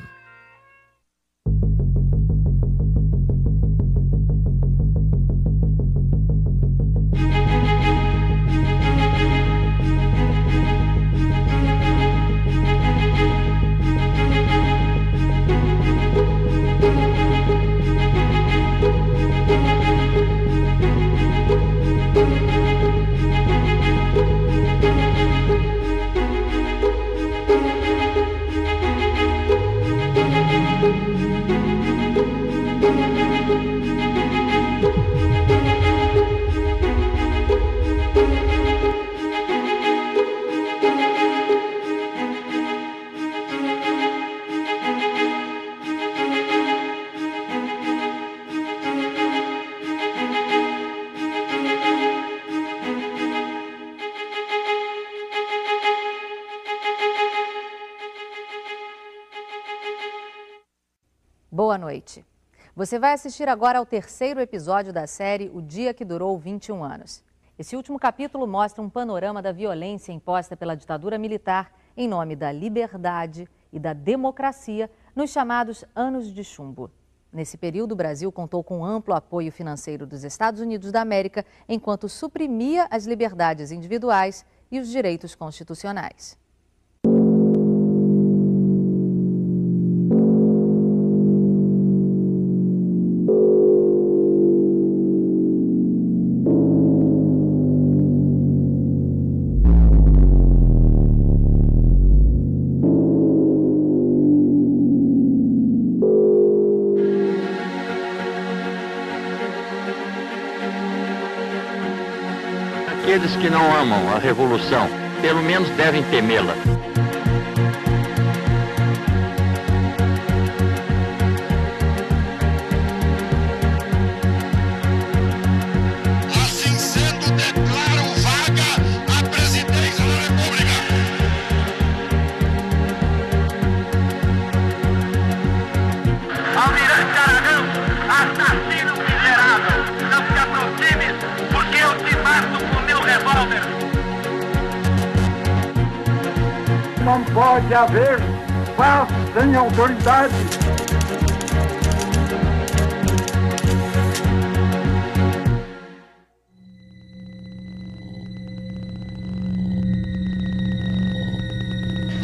Boa noite. Você vai assistir agora ao terceiro episódio da série O Dia que Durou 21 Anos. Esse último capítulo mostra um panorama da violência imposta pela ditadura militar em nome da liberdade e da democracia nos chamados Anos de Chumbo. Nesse período, o Brasil contou com amplo apoio financeiro dos Estados Unidos da América, enquanto suprimia as liberdades individuais e os direitos constitucionais. Aqueles que não amam a revolução, pelo menos devem temê-la. Assim sendo, declaro vaga a presidência da República. Almirante Aragão, assassino miserável, não se aproxime, porque eu te mato com meu revólver. Não pode haver paz sem autoridade.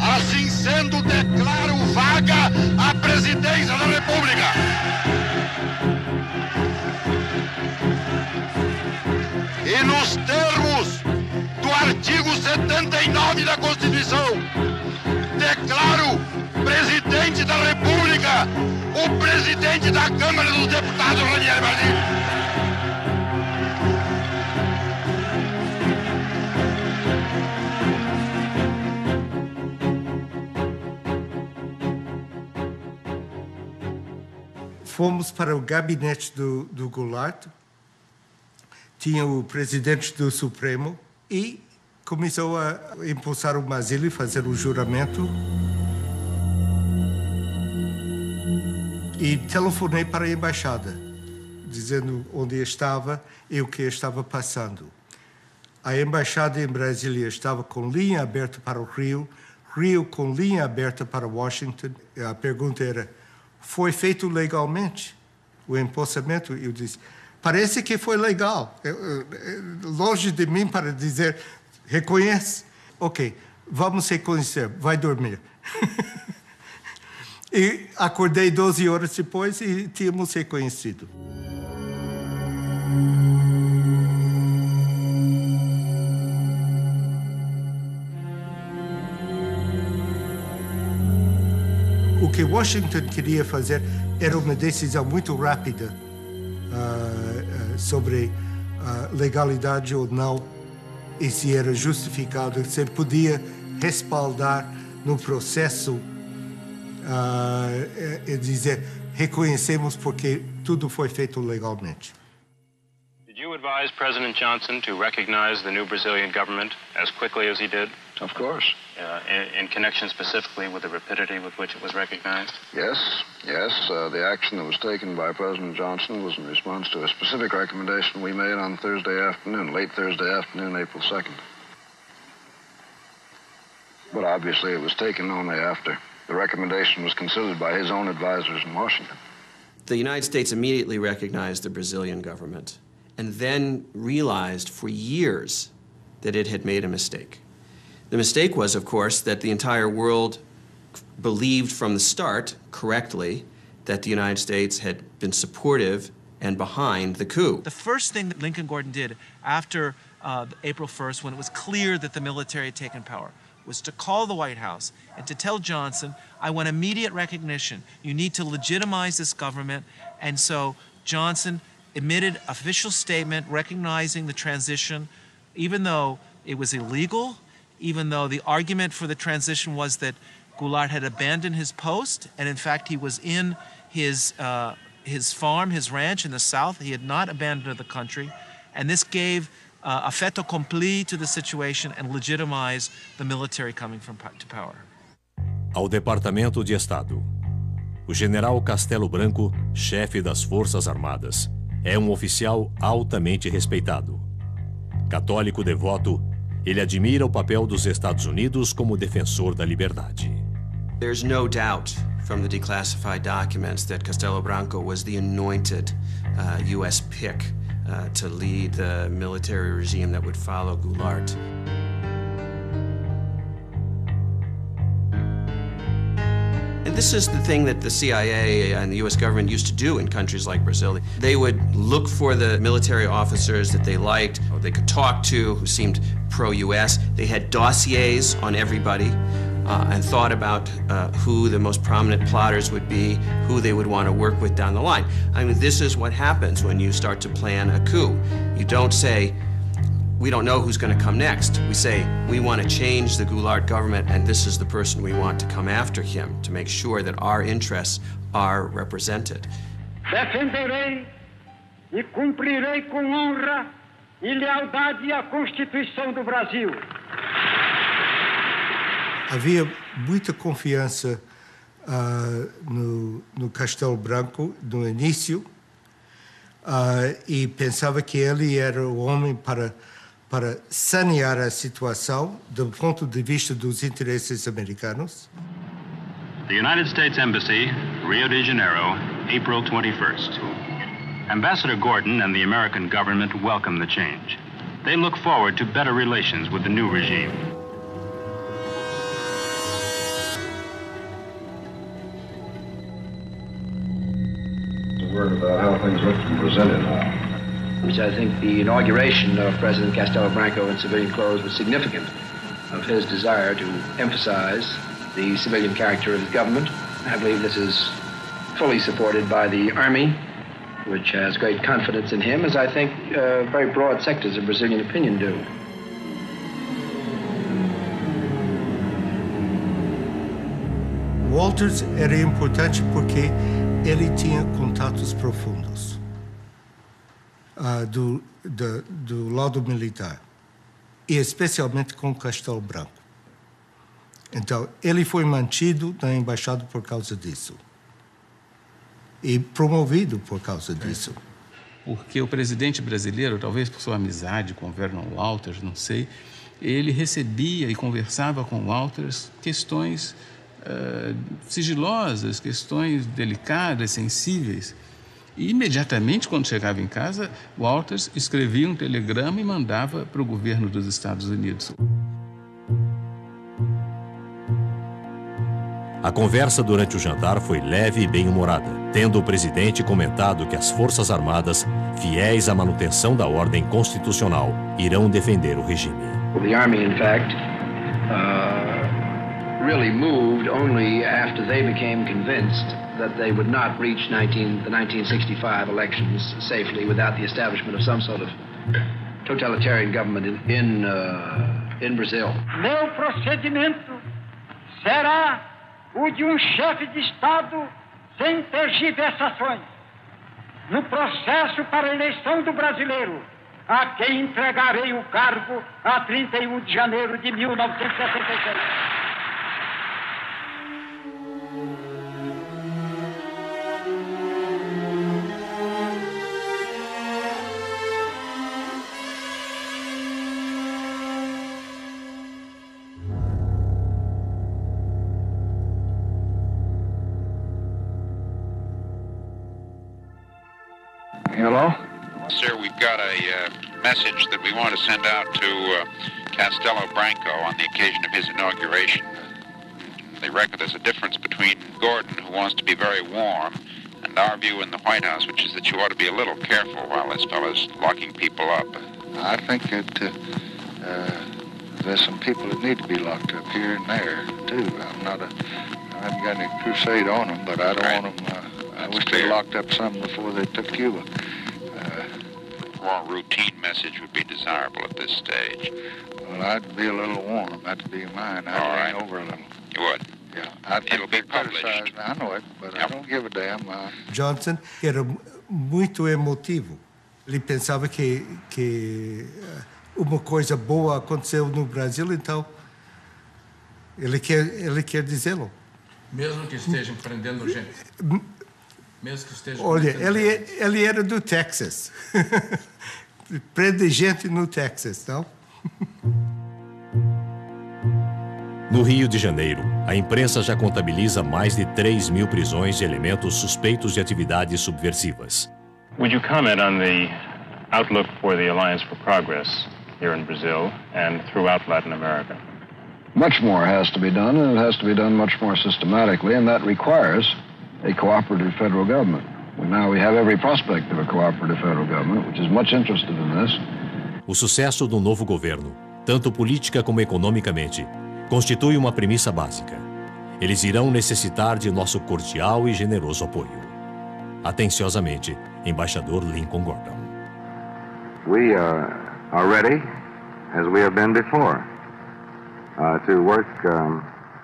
Assim sendo, declaro vaga a presidência da República. E nos termos do artigo 79 da Constituição, declaro presidente da República o presidente da Câmara dos Deputados, Ranieri Barlini. Fomos para o gabinete do Goulart, tinha o presidente do Supremo e começou a impulsar o Mazzilli, fazer o juramento. E telefonei para a embaixada, dizendo onde estava e o que estava passando. A embaixada em Brasília estava com linha aberta para o Rio, Rio com linha aberta para Washington. A pergunta era: foi feito legalmente o empossamento? Eu disse: parece que foi legal. Longe de mim para dizer, reconhece. Ok, vamos reconhecer, vai dormir. E acordei 12 horas depois e tínhamos reconhecido. O que Washington queria fazer era uma decisão muito rápida sobre legalidade ou não, e se era justificado, se podia respaldar no processo e dizer, reconhecemos porque tudo foi feito legalmente. Did you advise President Johnson to recognize the new Brazilian government as quickly as he did? Of course. In connection specifically with the rapidity with which it was recognized? Yes. The action that was taken by President Johnson was in response to a specific recommendation we made on Thursday afternoon, late Thursday afternoon, April 2nd. But obviously it was taken only after the recommendation was considered by his own advisors in Washington. The United States immediately recognized the Brazilian government and then realized for years that it had made a mistake. The mistake was, of course, that the entire world believed from the start, correctly, that the United States had been supportive and behind the coup. The first thing that Lincoln Gordon did after April 1st, when it was clear that the military had taken power, was to call the White House and to tell Johnson, I want immediate recognition. You need to legitimize this government. And so Johnson emitted an official statement recognizing the transition, even though it was illegal, even though the argument for the transition was that Goulart had abandoned his post, and in fact he was in his farm, his ranch in the South. He had not abandoned the country, and this gave a fait accompli to the situation and legitimized the military coming to power. Ao Departamento de Estado. O general Castelo Branco, chefe das Forças Armadas, é um oficial altamente respeitado. Católico devoto, ele admira o papel dos Estados Unidos como defensor da liberdade. There's no doubt from the declassified documents that Castelo Branco was the anointed U.S. pick to lead the military regime that would follow Goulart. And this is the thing that the CIA and the U.S. government used to do in countries like Brazil. They would look for the military officers that they liked, or they could talk to, who seemed pro-U.S. They had dossiers on everybody and thought about who the most prominent plotters would be, who they would want to work with down the line. I mean, this is what happens when you start to plan a coup. You don't say, we don't know who's going to come next. We say, we want to change the Goulart government, and this is the person we want to come after him to make sure that our interests are represented. Defenderei e cumprirei com honra e lealdade a Constituição do Brasil. Havia muita confiança no Castelo Branco no início e pensava que ele era o homem para sanear a situação do ponto de vista dos interesses americanos. The United States Embassy, Rio de Janeiro, April 21st. Ambassador Gordon and the American government welcome the change. They look forward to better relations with the new regime. A word about how things look from Brasilia now. Which I think the inauguration of President Castelo Branco in civilian clothes was significant of his desire to emphasize the civilian character of his government. I believe this is fully supported by the Army, which has great confidence in him, as I think very broad sectors of Brazilian opinion do. Walters era importante porque ele tinha contatos profundos do lado militar, e especialmente com Castelo Branco. Então, ele foi mantido na embaixada por causa disso. E promovido por causa disso. Porque o presidente brasileiro, talvez por sua amizade com Vernon Walters, não sei, ele recebia e conversava com Walters questões sigilosas, questões delicadas, sensíveis. E imediatamente, quando chegava em casa, Walters escrevia um telegrama e mandava para o governo dos Estados Unidos. A conversa durante o jantar foi leve e bem-humorada, tendo o presidente comentado que as Forças Armadas, fiéis à manutenção da ordem constitucional, irão defender o regime. The Army, in fact, really moved only after they became convinced that they would not reach the 1965 elections safely without the establishment of some sort of totalitarian government in Brazil. Meu procedimento será o de chefe de Estado sem tergiversações. No processo para a eleição do brasileiro, a quem entregarei o cargo a 31 de janeiro de 1976. Hello? Sir, we've got a message that we want to send out to Castelo Branco on the occasion of his inauguration. They reckon there's a difference between Gordon, who wants to be very warm, and our view in the White House, which is that you ought to be a little careful while this fellow's locking people up. I think that there's some people that need to be locked up here and there, too. I haven't got any crusade on them, but I don't want them... I wish they locked up some before they took Cuba. A more routine message would be desirable at this stage. Well, I'd be a little warm. That'd be mine. I'd lean over a little. You would? Yeah. It'll be published. I know it, but I don't give a damn. Johnson era muito emotivo. Ele pensava que uma coisa boa aconteceu no Brasil, então ele quer dizê-lo. Mesmo que estejam prendendo gente. Mesmo que estejam Olha, ele era do Texas. Prende gente no Texas, não? No Rio de Janeiro, a imprensa já contabiliza mais de 3.000 prisões de elementos suspeitos de atividades subversivas. Would you comment on the outlook for the Alliance for Progress here in Brazil and throughout Latin America? Much more has to be done, and it has to be done much more systematically, and that requires a cooperative federal government. Well, now we have every prospect of a cooperative federal government, which is much interested in this. O sucesso do novo governo, tanto política como economicamente, constitui uma premissa básica. Eles irão necessitar de nosso cordial e generoso apoio. Atenciosamente, Embaixador Lincoln Gordon. We are ready, as we have been before, to work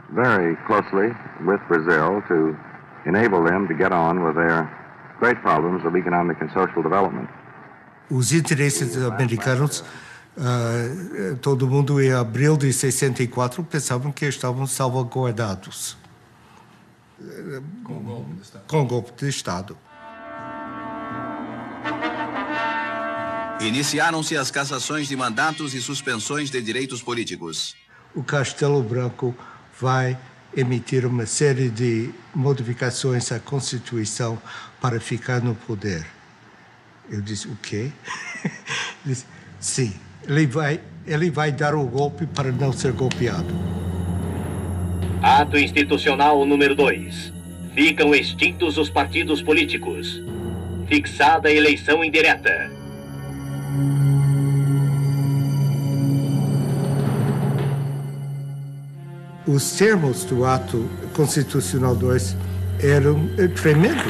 very closely with Brazil to enable them to get on with their great problems of economic and social development. Os interesses americanos, todo mundo em abril de 64 pensavam que estavam salvaguardados com golpe de Estado. Iniciaram-se as cassações de mandatos e suspensões de direitos políticos. O Castelo Branco vai emitir uma série de modificações à Constituição para ficar no poder. Eu disse, o quê? Disse, sim, ele vai dar o golpe para não ser golpeado. Ato institucional número 2. Ficam extintos os partidos políticos. Fixada a eleição indireta. Os termos do ato constitucional 2 eram tremendos.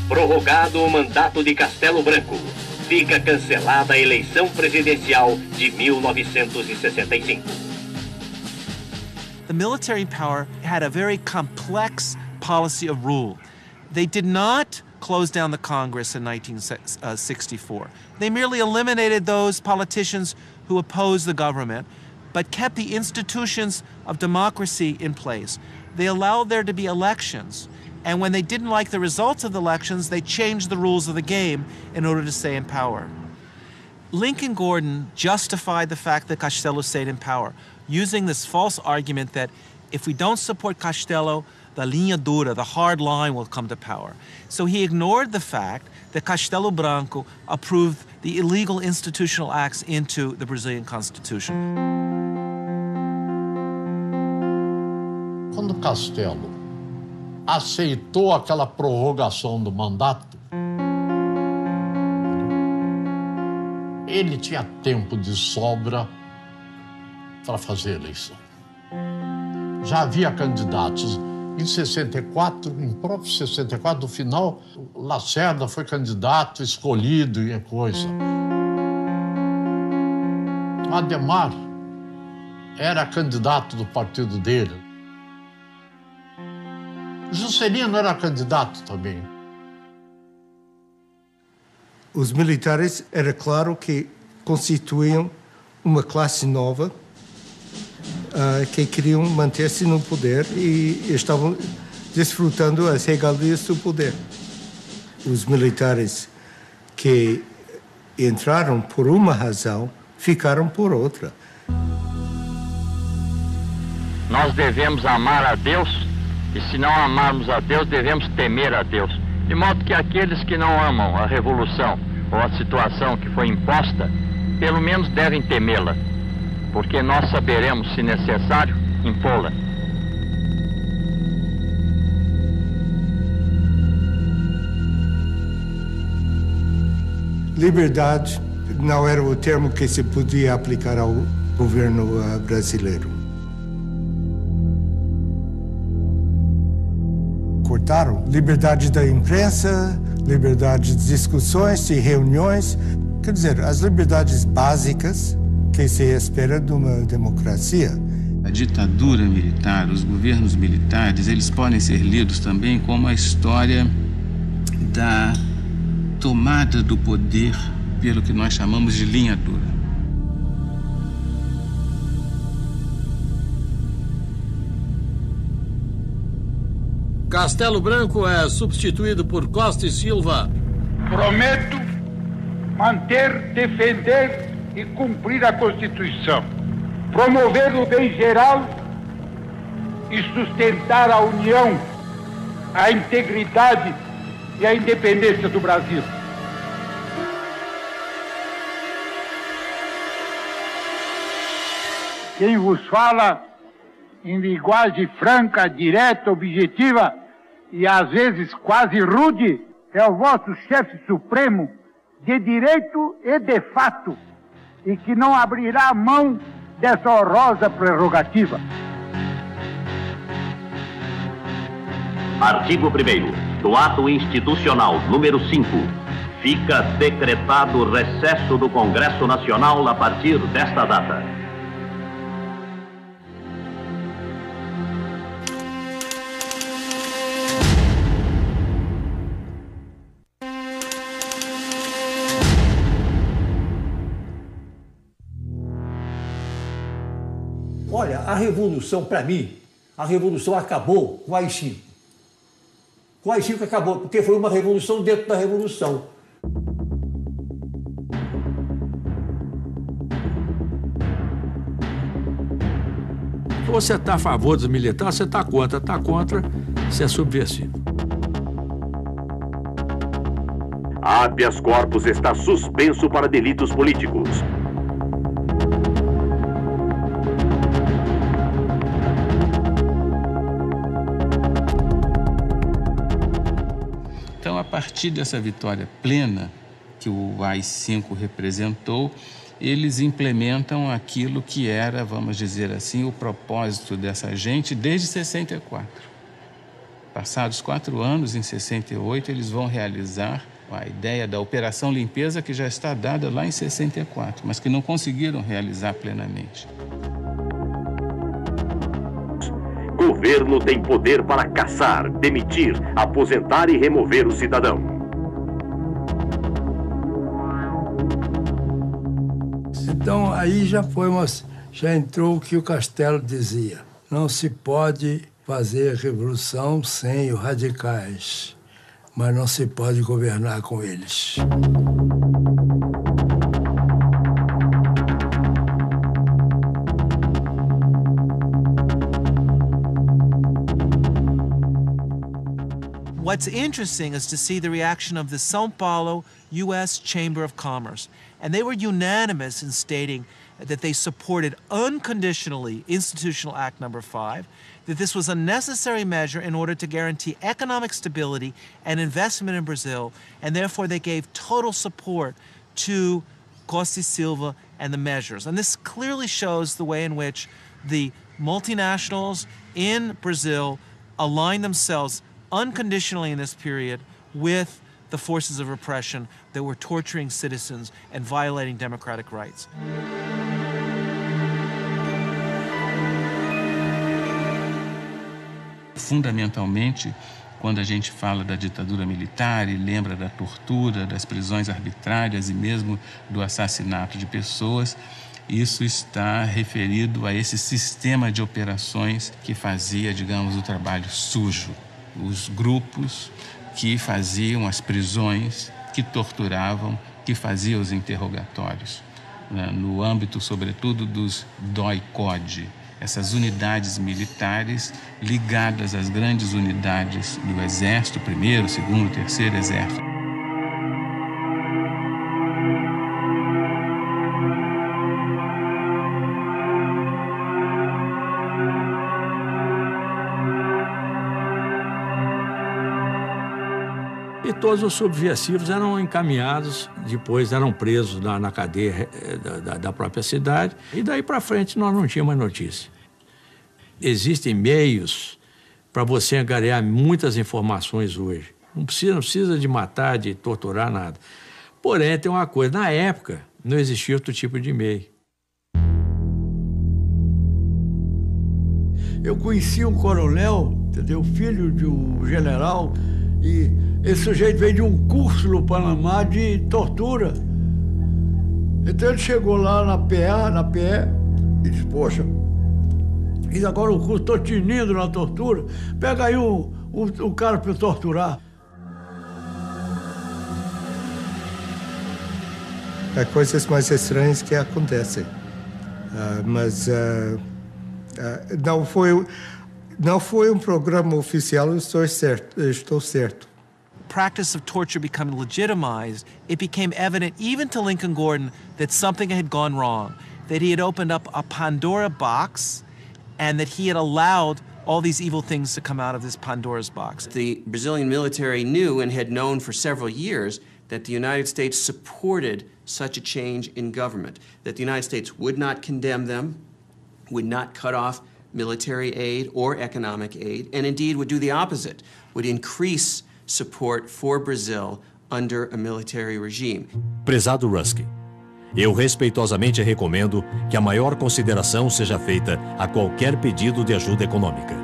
Prorrogado o mandato de Castelo Branco. Fica cancelada a eleição presidencial de 1965. The military power had a very complex policy of rule. They did not close down the Congress in 1964. They merely eliminated those politicians who opposed the government, but kept the institutions of democracy in place. They allowed there to be elections, and when they didn't like the results of the elections, they changed the rules of the game in order to stay in power. Lincoln Gordon justified the fact that Castelo stayed in power, using this false argument that if we don't support Castelo, the linha dura, the hard line, will come to power. So he ignored the fact that Castelo Branco approved the illegal institutional acts into the Brazilian Constitution. Quando Castelo aceitou aquela prorrogação do mandato, ele tinha tempo de sobra para fazer a eleição. Já havia candidatos. Em 64, em próprio 64, no final, Lacerda foi candidato, escolhido e coisa. Ademar era candidato do partido dele. Juscelino era candidato também. Os militares, era claro que constituíam uma classe nova que queriam manter-se no poder e estavam desfrutando as regalias do poder. Os militares que entraram por uma razão, ficaram por outra. Nós devemos amar a Deus, e se não amarmos a Deus, devemos temer a Deus. De modo que aqueles que não amam a revolução ou a situação que foi imposta, pelo menos devem temê-la, porque nós saberemos, se necessário, impô-la. Liberdade não era o termo que se podia aplicar ao governo brasileiro. Cortaram liberdade da imprensa, liberdade de discussões e reuniões, quer dizer, as liberdades básicas que se espera de uma democracia. A ditadura militar, os governos militares, eles podem ser lidos também como a história da tomada do poder pelo que nós chamamos de linha dura. Castelo Branco é substituído por Costa e Silva. Prometo manter, defender e cumprir a Constituição, promover o bem geral e sustentar a união, a integridade e a independência do Brasil. Quem vos fala em linguagem franca, direta, objetiva e às vezes quase rude é o vosso chefe supremo de direito e de fato e que não abrirá mão dessa honrosa prerrogativa. Artigo 1º do Ato Institucional número 5. Fica decretado o recesso do Congresso Nacional a partir desta data. Olha, a revolução, para mim, a revolução acabou com o AI-5. Com o AI-5 acabou, porque foi uma revolução dentro da revolução. Você está a favor dos militares, você está contra, você é subversivo. Habeas corpus está suspenso para delitos políticos. Então, a partir dessa vitória plena que o AI-5 representou, eles implementam aquilo que era, vamos dizer assim, o propósito dessa gente desde 64. Passados 4 anos, em 68, eles vão realizar a ideia da Operação Limpeza, que já está dada lá em 64, mas que não conseguiram realizar plenamente. Governo tem poder para caçar, demitir, aposentar e remover o cidadão. Então aí já entrou o que o Castelo dizia. Não se pode fazer revolução sem os radicais, mas não se pode governar com eles. What's interesting is to see the reaction of the São Paulo U.S. Chamber of Commerce. And they were unanimous in stating that they supported unconditionally Institutional Act No. 5, that this was a necessary measure in order to guarantee economic stability and investment in Brazil, and therefore they gave total support to Costa e Silva and the measures. And this clearly shows the way in which the multinationals in Brazil aligned themselves unconditionally in this period with the forces of repression that were torturing citizens and violating democratic rights. Fundamentalmente, quando a gente fala da ditadura militar e lembra da tortura, das prisões arbitrárias e mesmo do assassinato de pessoas, isso está referido a esse sistema de operações que fazia, digamos, o trabalho sujo. Os grupos que faziam as prisões, que torturavam, que faziam os interrogatórios, né? No âmbito, sobretudo, dos DOI-CODE, essas unidades militares ligadas às grandes unidades do Exército, 1º, 2º, 3º Exército. E todos os subversivos eram encaminhados, depois eram presos na cadeia da própria cidade, e daí para frente nós não tínhamos mais notícia. Existem meios para você angariar muitas informações hoje. Não precisa de matar, de torturar, nada. Porém, tem uma coisa, na época não existia outro tipo de meio. Eu conheci um coronel, entendeu? Filho de um general, e esse sujeito veio de um curso no Panamá de tortura. Então ele chegou lá na PE, e disse, poxa, e agora o curso, estou tinindo na tortura, pega aí um cara para torturar. Há coisas mais estranhas que acontecem, mas não foi um programa oficial, estou certo. Practice of torture becoming legitimized, it became evident even to Lincoln Gordon that something had gone wrong, that he had opened up a Pandora box and that he had allowed all these evil things to come out of this Pandora's box. The Brazilian military knew and had known for several years that the United States supported such a change in government, that the United States would not condemn them, would not cut off military aid or economic aid, and indeed would do the opposite, would increase support for Brazil under a military regime. Prezado Rusk, eu respeitosamente recomendo que a maior consideração seja feita a qualquer pedido de ajuda econômica.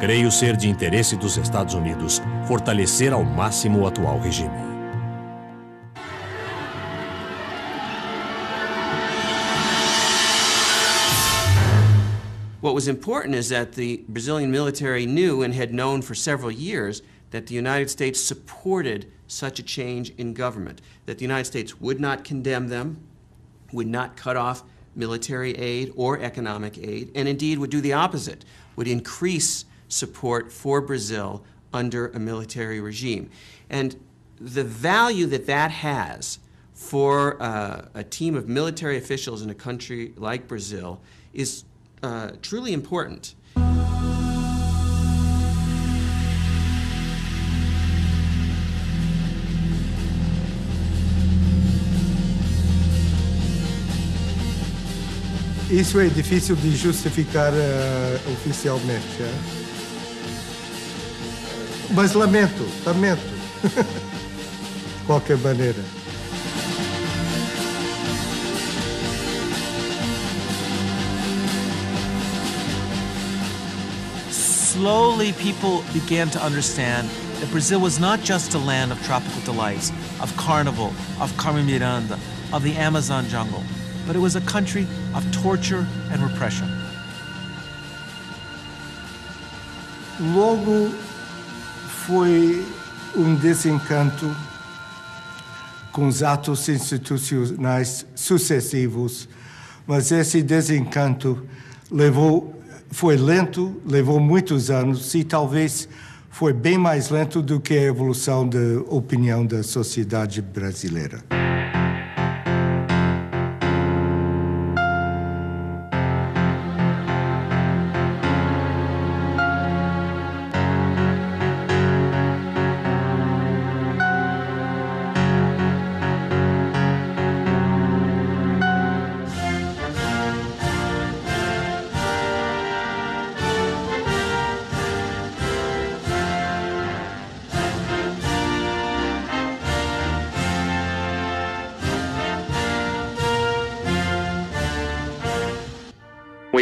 Creio ser de interesse dos Estados Unidos fortalecer ao máximo o atual regime. What was important is that the Brazilian military knew and had known for several years that the United States supported such a change in government, that the United States would not condemn them, would not cut off military aid or economic aid, and indeed would do the opposite, would increase support for Brazil under a military regime. And the value that that has for a team of military officials in a country like Brazil is truly important. Isso é difícil de justificar oficialmente. Mas lamento. De qualquer maneira. Slowly, people began to understand that Brazil was not just a land of tropical delights, of carnival, of Carmen Miranda, of the Amazon jungle, but it was a country of torture and repression. Logo foi desencanto com os atos institucionais sucessivos, mas esse desencanto foi lento, levou muitos anos e talvez foi bem mais lento do que a evolução da opinião da sociedade brasileira.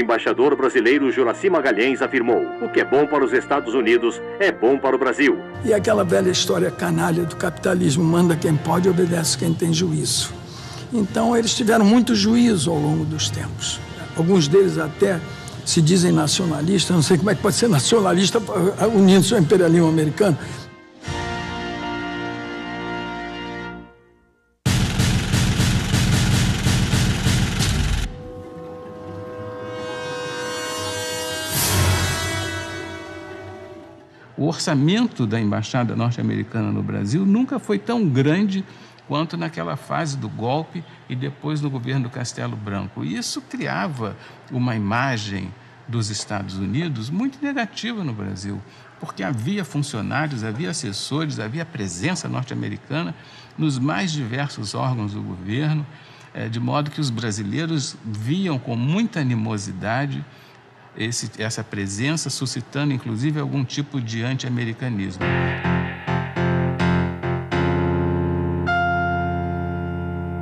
embaixador brasileiro Juracy Magalhães afirmou: o que é bom para os Estados Unidos é bom para o Brasil. E aquela velha história canalha do capitalismo, manda quem pode, obedece quem tem juízo. Então eles tiveram muito juízo ao longo dos tempos. Alguns deles até se dizem nacionalistas, não sei como é que pode ser nacionalista unindo-se ao imperialismo americano. O orçamento da embaixada norte-americana no Brasil nunca foi tão grande quanto naquela fase do golpe e depois no governo do Castelo Branco. E isso criava uma imagem dos Estados Unidos muito negativa no Brasil, porque havia funcionários, havia assessores, havia presença norte-americana nos mais diversos órgãos do governo, de modo que os brasileiros viam com muita animosidade essa presença, suscitando inclusive algum tipo de anti-americanismo.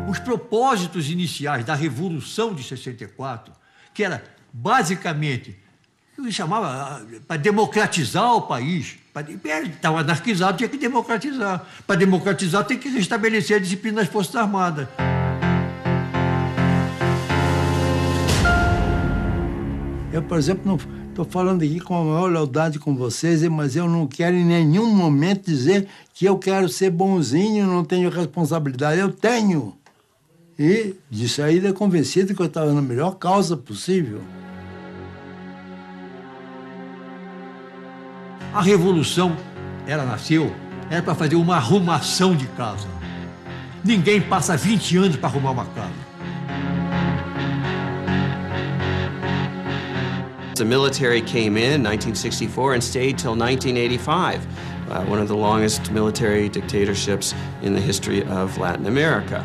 Os propósitos iniciais da Revolução de 64, que era basicamente, eu chamava para democratizar o país, estava anarquizado, tinha que democratizar. Para democratizar tem que restabelecer a disciplina das Forças Armadas. Eu, por exemplo, não estou falando aqui com a maior lealdade com vocês, mas eu não quero em nenhum momento dizer que eu quero ser bonzinho, não tenho responsabilidade. Eu tenho. E de saída convencido que eu estava na melhor causa possível. A Revolução, ela nasceu, era para fazer uma arrumação de casa. Ninguém passa 20 anos para arrumar uma casa. The military came in 1964 and stayed till 1985, one of the longest military dictatorships in the history of Latin America.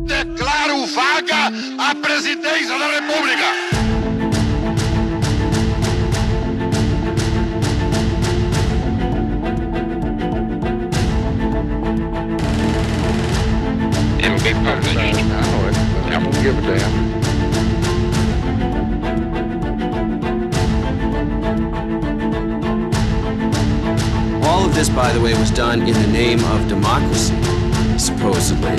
Declaro vaga a presidência da República. It'll be published. I know it. I won't give a damn. All of this, by the way, was done in the name of democracy, supposedly.